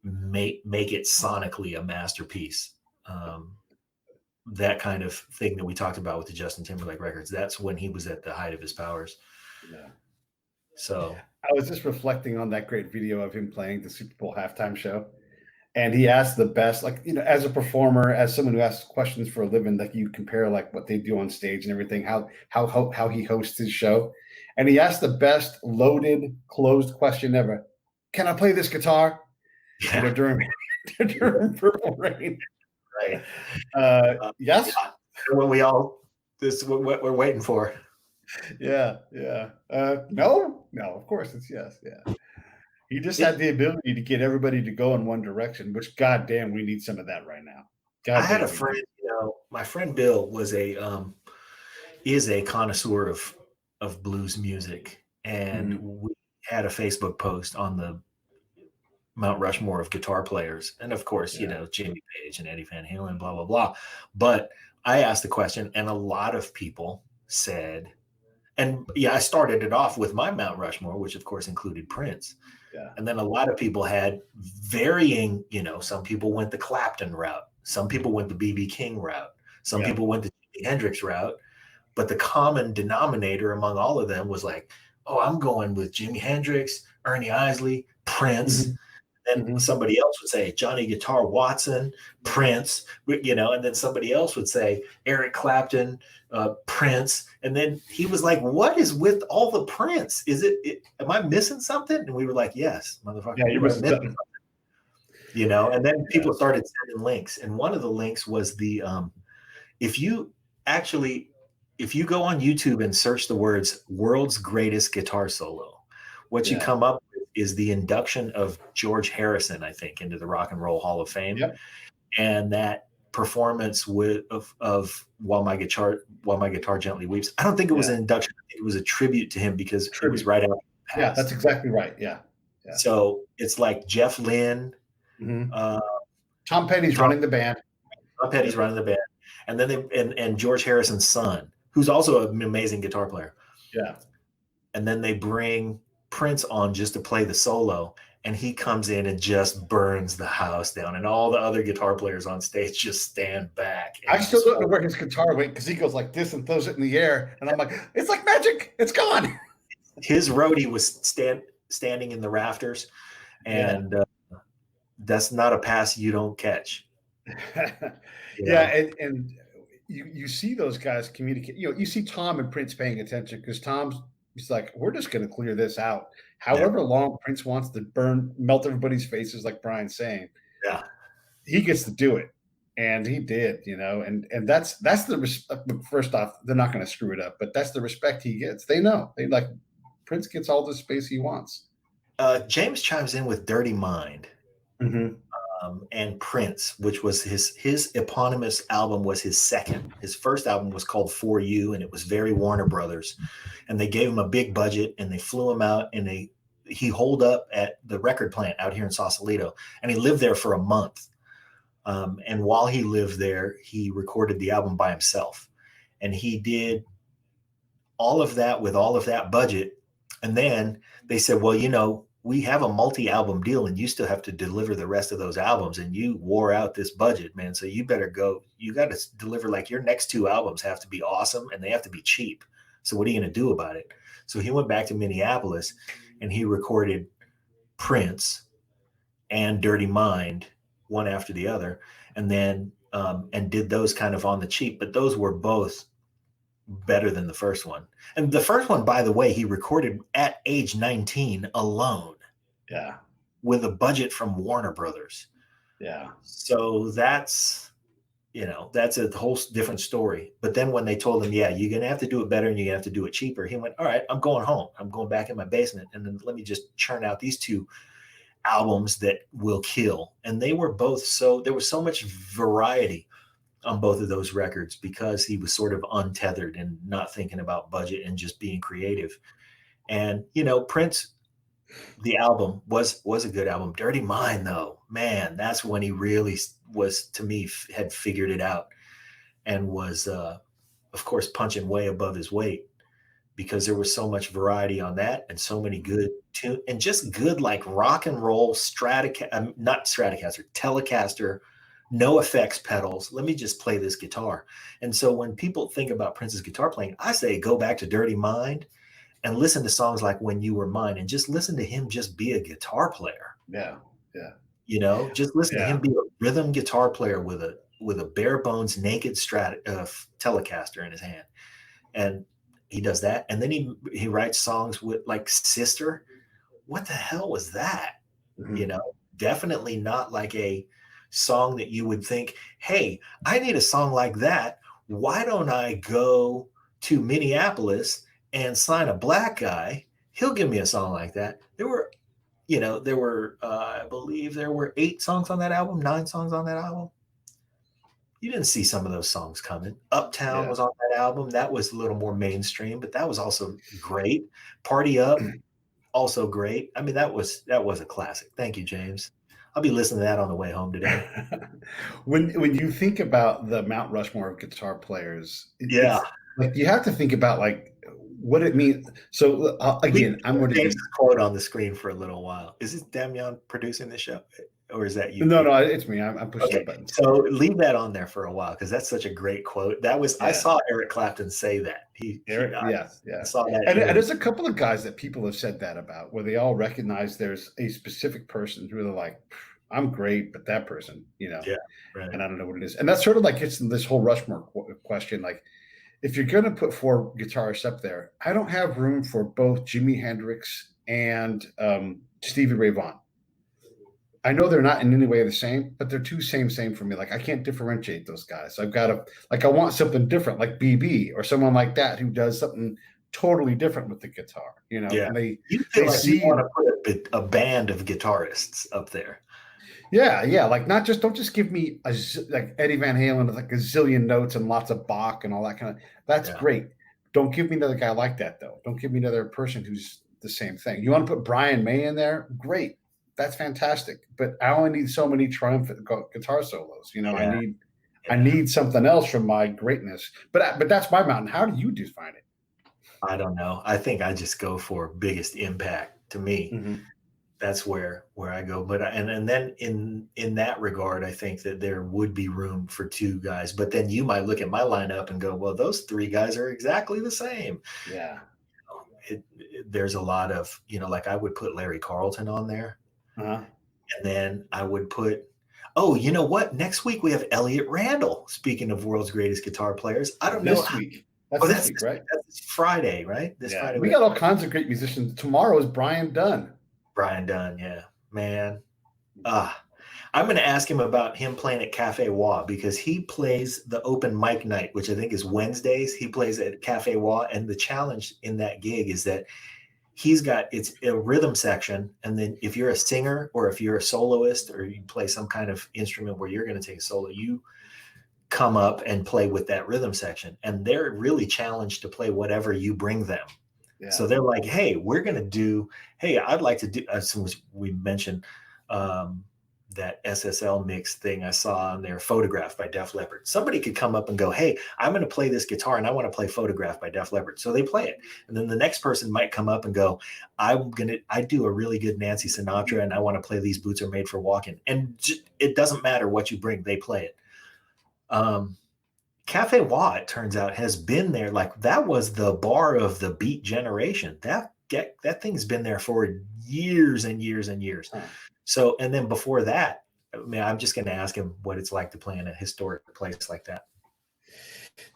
make it sonically a masterpiece. That kind of thing that we talked about with the Justin Timberlake records. That's when he was at the height of his powers. Yeah. So I was just reflecting on that great video of him playing the Super Bowl halftime show. And he asked the best, as a performer, as someone who asks questions for a living, you compare what they do on stage and everything, how he hosts his show. And he asked the best loaded, closed question ever. Can I play this guitar? yeah. During Purple Rain. Right. Yes. When this is what we're waiting for. Yeah. No, of course it's yes. Yeah. He just had the ability to get everybody to go in one direction, which goddamn, we need some of that right now. I had a friend, my friend Bill is a connoisseur of blues music. And we had a Facebook post on the Mount Rushmore of guitar players. And of course, Jimmy Page and Eddie Van Halen, blah, blah, blah. But I asked the question, and a lot of people said And yeah, I started it off with my Mount Rushmore, which of course included Prince. Yeah. And then a lot of people had varying, some people went the Clapton route. Some people went the B.B. King route. Some people went the Jimi Hendrix route. But the common denominator among all of them was like, oh, I'm going with Jimi Hendrix, Ernie Isley, Prince. And somebody else would say Johnny Guitar Watson, Prince, and then somebody else would say Eric Clapton, Prince. And then he was like, what is with all the Prince? Am I missing something? And we were like, yes, motherfucker. Yeah, you're missing something. And then people started sending links. And one of the links was if you go on YouTube and search the words world's greatest guitar solo, what you come up with is the induction of George Harrison, I think, into the Rock and Roll Hall of Fame. Yep. And that performance of While My Guitar Gently Weeps. I don't think it was an induction. I think it was a tribute to him because it was right after he passed. Yeah, that's exactly right. Yeah. So it's like Jeff Lynne. Tom Petty's running the band. Tom Petty's running the band. And then and George Harrison's son, who's also an amazing guitar player. Yeah. And then they bring Prince on just to play the solo, and he comes in and just burns the house down, and all the other guitar players on stage just stand back. I still don't know where his guitar went because he goes like this and throws it in the air, and I'm like, it's like magic, it's gone. His roadie was standing in the rafters, and that's not a pass you don't catch. And you see those guys communicate. You see Tom and Prince paying attention because he's like, we're just going to clear this out. However long Prince wants to melt everybody's faces, like Brian's saying. Yeah, he gets to do it, and he did. And that's the first off, they're not going to screw it up, but that's the respect he gets. They know Prince gets all the space he wants. James chimes in with "Dirty Mind." And Prince, which was his eponymous album, was his second. His first album was called For You, and it was very Warner Brothers. And they gave him a big budget, and they flew him out, and he holed up at the record plant out here in Sausalito, and he lived there for a month. And while he lived there, he recorded the album by himself. And he did all of that with all of that budget. And then they said, well, we have a multi-album deal and you still have to deliver the rest of those albums, and you wore out this budget, man. So you better go. You got to deliver, like, your next two albums have to be awesome and they have to be cheap. So what are you going to do about it? So he went back to Minneapolis and he recorded Prince and Dirty Mind, one after the other. And then, and did those kind of on the cheap, but those were both better than the first one. And the first one, by the way, he recorded at age 19 alone. Yeah. With a budget from Warner Brothers. Yeah. So that's a whole different story. But then when they told him, you're going to have to do it better and you're going to have to do it cheaper, he went, all right, I'm going home. I'm going back in my basement. And then let me just churn out these two albums that will kill. And they were both there was so much variety on both of those records because he was sort of untethered and not thinking about budget and just being creative. And, Prince, the album was a good album. Dirty Mind, though, man, that's when he really was, to me, had figured it out and was, of course, punching way above his weight because there was so much variety on that and so many good tunes and just good, like, rock and roll Telecaster, no effects pedals. Let me just play this guitar. And so when people think about Prince's guitar playing, I say go back to Dirty Mind and listen to songs like When You Were Mine and just listen to him just be a guitar player. Yeah. Yeah. Just listen to him be a rhythm guitar player with a bare bones naked Telecaster in his hand. And he does that. And then he writes songs with, like, Sister. What the hell was that? Mm-hmm. Definitely not like a song that you would think, hey, I need a song like that. Why don't I go to Minneapolis and sign a black guy? He'll give me a song like that. There were, I believe there were 8 songs on that album, 9 songs on that album. You didn't see some of those songs coming. Uptown was on that album. That was a little more mainstream, but that was also great. Party Up, also great. I mean, that was a classic. Thank you, James. I'll be listening to that on the way home today. When you think about the Mount Rushmore of guitar players, like, you have to think about, like, what it means. So again, I'm going to change the quote on the screen for a little while. Is this Damian producing the show, or is that you? No, it's me. I'm pushing the buttons. So leave that on there for a while because that's such a great quote. I saw Eric Clapton say that. I saw that. And there's a couple of guys that people have said that about, where they all recognize there's a specific person who they're like, I'm great, but that person, right. And I don't know what it is. And that's sort of like it's this whole Rushmore question. Like, if you're going to put 4 guitarists up there, I don't have room for both Jimi Hendrix and Stevie Ray Vaughan. I know they're not in any way the same, but they're too same for me. Like, I can't differentiate those guys. I've got to, like, I want something different, like BB or someone like that who does something totally different with the guitar, Yeah. And they see you want to put a band of guitarists up there. Yeah. Like, don't just give me like Eddie Van Halen with like a zillion notes and lots of Bach and all that kind of. That's great. Don't give me another guy like that though. Don't give me another person who's the same thing. You want to put Brian May in there? Great. That's fantastic. But I only need so many triumphant guitar solos. I need something else from my greatness. But that's my mountain. How do you define it? I don't know. I think I just go for biggest impact to me. Mm-hmm. That's where I go. But and then in that regard, I think that there would be room for 2 guys. But then you might look at my lineup and go, well, those 3 guys are exactly the same. Yeah. There's a lot of, like I would put Larry Carlton on there. Uh-huh. And then I would put, you know what? Next week we have Elliot Randall. Speaking of world's greatest guitar players, I don't know. This week. That's this week, right? That's Friday, right? Friday. We got all kinds of great musicians. Tomorrow is Brian Dunn. Yeah, man. I'm going to ask him about him playing at Cafe Wah because he plays the open mic night, which I think is Wednesdays. He plays at Cafe Wah, and the challenge in that gig is that it's a rhythm section, and then if you're a singer or if you're a soloist or you play some kind of instrument where you're going to take a solo, you come up and play with that rhythm section, and they're really challenged to play whatever you bring them. Yeah. So they're like, hey, I'd like to do, since we mentioned that SSL mix thing I saw on their Photograph by Def Leppard. Somebody could come up and go, hey, I'm going to play this guitar and I want to play Photograph by Def Leppard. So they play it. And then the next person might come up and go, I do a really good Nancy Sinatra and I want to play These Boots Are Made for Walking. And it doesn't matter what you bring, they play it. Cafe Wah, it turns out, has been there. Like, that was the bar of the Beat generation. That thing's been there for years and years and years. Huh. So, and then before that, I'm just going to ask him what it's like to play in a historic place like that.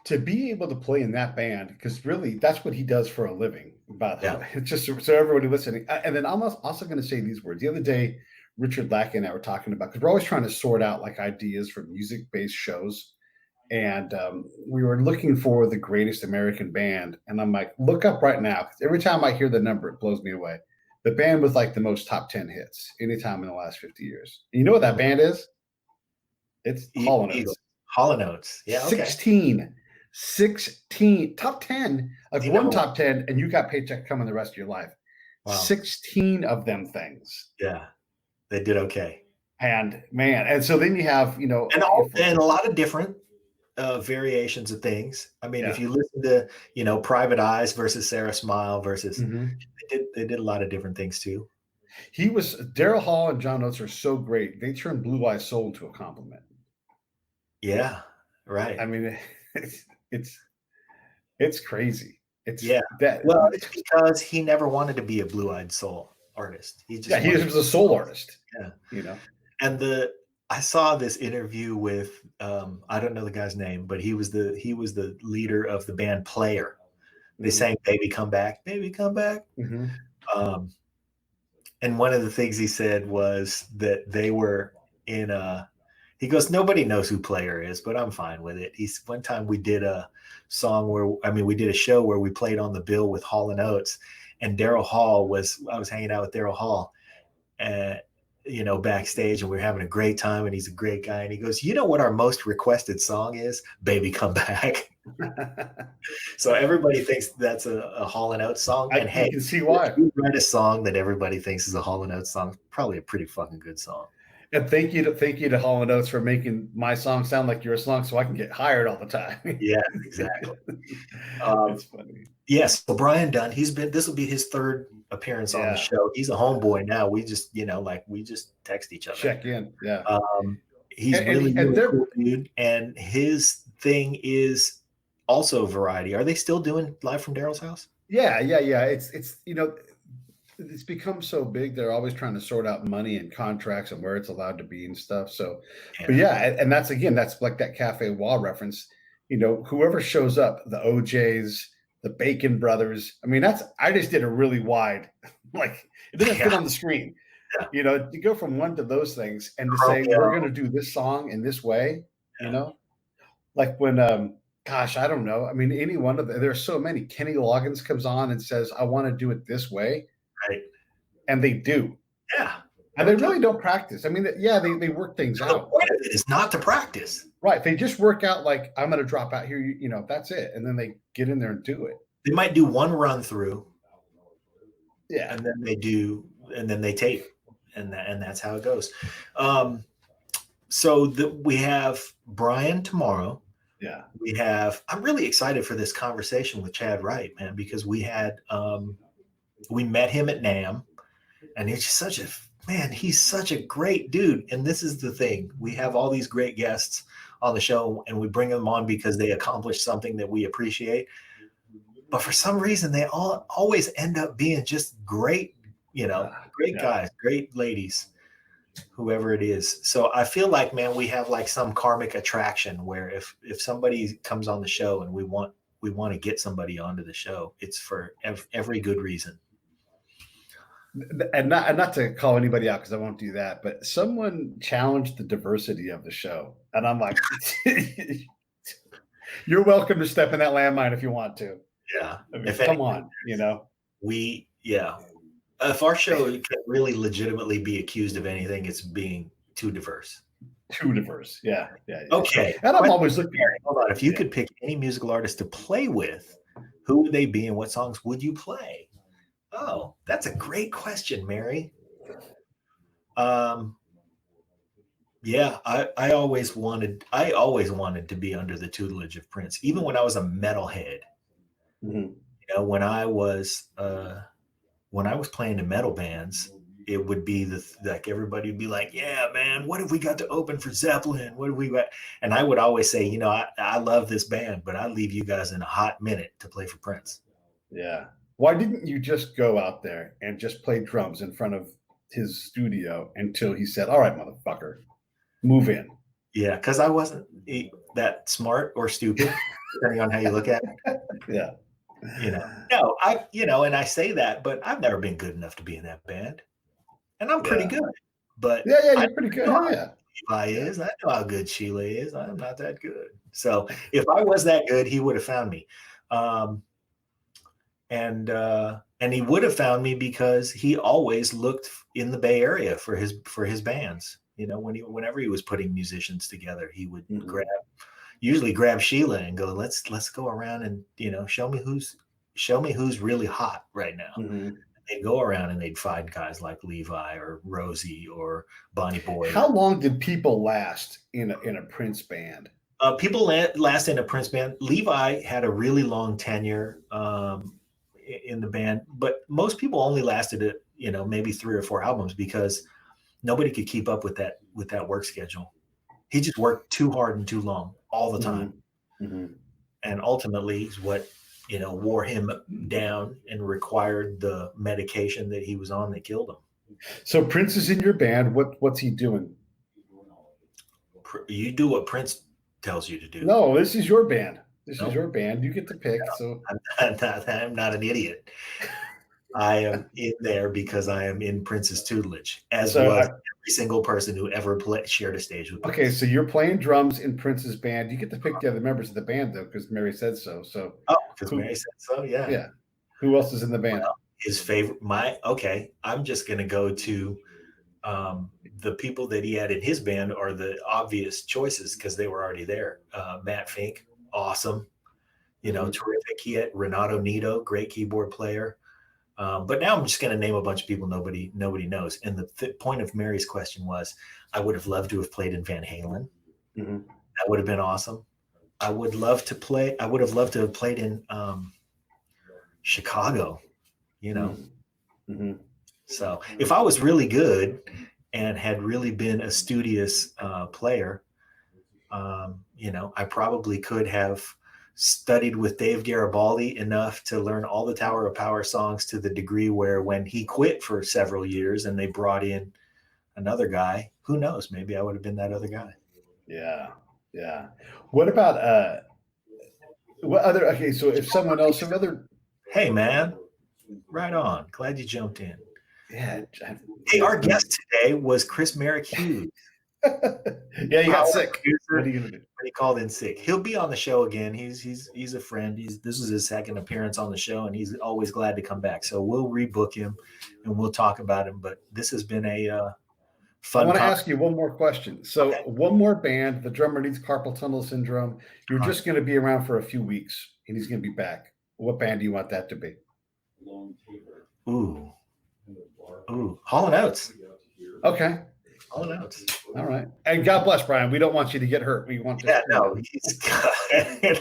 To be able to play in that band, because really that's what he does for a living. But it's just so everybody listening. And then I'm also going to say these words. The other day, Richard Lackey and I were talking about, because we're always trying to sort out like ideas for music-based shows. And we were looking for the greatest American band. And I'm like, look up right now. Because every time I hear the number, it blows me away. The band with like the most top 10 hits anytime in the last 50 years. And you know what that band is? It's Hall & Oates. Hall & Oates. Yeah. Okay. 16 top 10, like one top 10, and you got paycheck coming the rest of your life. Wow. 16 of them things. Yeah. They did okay. And man, and so then you have, and a lot of different variations of things. I mean, if you listen to, Private Eyes versus Sarah Smile versus, they did a lot of different things too. Daryl Hall and John Oates are so great. They turned Blue Eyes Soul into a compliment. Yeah. Right. I mean, it's crazy. It's because he never wanted to be a Blue-Eyed Soul artist. He was a soul artist. Yeah. And I saw this interview with I don't know the guy's name, but he was the leader of the band Player. They sang "Baby Come Back, Baby Come Back." Mm-hmm. And one of the things he said was that they were in he goes, nobody knows who Player is, but I'm fine with it. One time we did a we did a show where we played on the bill with Hall & Oates, and I was hanging out with Daryl Hall backstage, and we were having a great time, and he's a great guy. And he goes, you know what our most requested song is? "Baby Come Back." So everybody thinks that's a Hall & Oates song. And you can see why. If you write a song that everybody thinks is a Hall & Oates song, probably a pretty fucking good song. And thank you to Hall and Oates for making my song sound like your song, so I can get hired all the time. Yeah, exactly. It's funny. Yes, so Brian Dunn, this will be his third appearance on the show. He's a homeboy now. We just, we just text each other. Check in. Yeah. He's really cool dude. And his thing is also variety. Are they still doing Live from Daryl's House? Yeah. It's become so big. They're always trying to sort out money and contracts and where it's allowed to be and stuff. So, but and that's like that Cafe Wall reference. Whoever shows up, the OJs, the Bacon Brothers. I mean, I just did a really wide, like it didn't fit on the screen. Yeah. To go from one to those things and to say we're going to do this song in this way. Like when gosh, I don't know. I mean, any one of there's so many. Kenny Loggins comes on and says, "I want to do it this way." Right. And they do. Yeah. And they really don't practice. I mean, they work things out. The point of it is not to practice. Right. They just work out like, I'm going to drop out here, that's it. And then they get in there and do it. They might do one run through. Yeah. And then they tape. And that's how it goes. So we have Brian tomorrow. Yeah. I'm really excited for this conversation with Chad Wright, man, because we met him at NAMM, and he's such a great dude. And this is the thing. We have all these great guests on the show, and we bring them on because they accomplished something that we appreciate. But for some reason, they always end up being just great, great guys, great ladies, whoever it is. So I feel like, man, we have like some karmic attraction where if somebody comes on the show and we want to get somebody onto the show, it's for every good reason. And not to call anybody out because I won't do that, but someone challenged the diversity of the show, and I'm like, you're welcome to step in that landmine if you want to. Yeah, I mean, come on, If our show can really legitimately be accused of anything, it's being too diverse. Too diverse, yeah. Okay, and I'm always looking. Hold on, if you could pick any musical artist to play with, who would they be, and what songs would you play? Oh, that's a great question, Mary. Yeah, I always wanted to be under the tutelage of Prince, even when I was a metalhead. Mm-hmm. When I was playing in metal bands, it would be like everybody would be like, "Yeah, man, what have we got to open for Zeppelin? What have we got?" And I would always say, I love this band, but I'll leave you guys in a hot minute to play for Prince. Yeah. Why didn't you just go out there and just play drums in front of his studio until he said, "All right, motherfucker, move in"? Yeah, because I wasn't that smart or stupid, depending on how you look at it. Yeah. No, and I say that, but I've never been good enough to be in that band. And I'm pretty good. But yeah, you're pretty good. Yeah. Levi is. I know how good Sheila is. I'm not that good. So if I was that good, he would have found me. And he would have found me because he always looked in the Bay Area for his bands. Whenever he was putting musicians together, he would usually grab Sheila and go, let's go around and show me who's really hot right now. Mm-hmm. They'd go around and they'd find guys like Levi or Rosie or Bonnie Boy. How long did people last in a Prince band? People last in a Prince band. Levi had a really long tenure in the band, but most people only lasted maybe 3 or 4 albums because nobody could keep up with that work schedule. He just worked too hard and too long all the time. Mm-hmm. And ultimately is what wore him down and required the medication that he was on that killed him. So Prince is in your band. What's he doing? You do what Prince tells you to do. No, this is your band. This is your band. You get to pick. So I'm not an idiot. I am in there because I am in Prince's tutelage, was every single person who ever shared a stage with Prince. Okay, so you're playing drums in Prince's band. You get to pick the other members of the band, though, because Mary said so. Because Mary said so, yeah. Yeah. Who else is in the band? Well, his favorite, I'm just going to go to the people that he had in his band are the obvious choices because they were already there. Matt Fink, awesome. Terrific. He had Renato Nito, great keyboard player. But now I'm just going to name a bunch of people nobody knows. And the point of Mary's question was, I would have loved to have played in Van Halen. Mm-hmm. That would have been awesome. I would have loved to have played in Chicago, Mm-hmm. So if I was really good and had really been a studious player, I probably could have studied with Dave Garibaldi enough to learn all the Tower of Power songs to the degree where when he quit for several years and they brought in another guy, who knows, maybe I would have been that other guy. Yeah. What about what other? Okay, so if someone else, some other. Hey man, right on. Glad you jumped in. Yeah. Hey, our guest today was Chris Merrick Hughes. Yeah, you got sick. What are you gonna do? He called in sick. He'll be on the show again. He's a friend. This is his second appearance on the show, and he's always glad to come back. So we'll rebook him, and we'll talk about him. But this has been a fun. I want to ask you one more question. So one more band, the drummer needs carpal tunnel syndrome. You're just going to be around for a few weeks, and he's going to be back. What band do you want that to be? Ooh, Hall & Oates. Okay. Hall & Oates. All right. And God bless, Brian. We don't want you to get hurt. We want to. Yeah, no.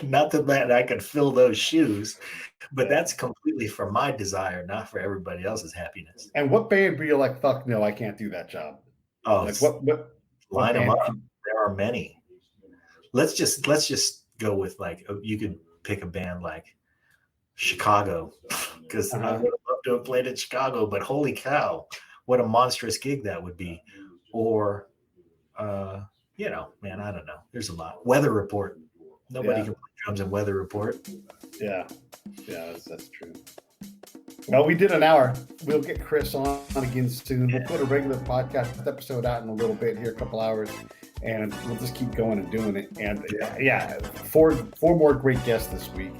Not that I could fill those shoes, but that's completely for my desire, not for everybody else's happiness. And what band were you like, fuck no, I can't do that job? Oh, like what line them up. There are many. Let's just go with you could pick a band like Chicago, because I would have loved to have played in Chicago, but holy cow, what a monstrous gig that would be. Or man, I don't know. There's a lot. Weather Report. Nobody can play drums in Weather Report. Yeah, that's true. Well, we did an hour. We'll get Chris on again soon. We'll put a regular podcast episode out in a little bit here, a couple hours, and we'll just keep going and doing it. And four more great guests this week.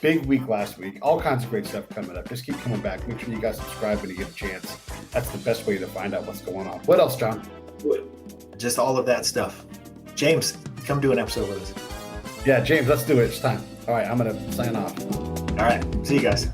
Big week last week. All kinds of great stuff coming up. Just keep coming back. Make sure you guys subscribe when you get a chance. That's the best way to find out what's going on. What else, John? Just all of that stuff. James, come do an episode with us. Yeah, James, let's do it. It's time. All right, I'm going to sign off. All right. See you guys.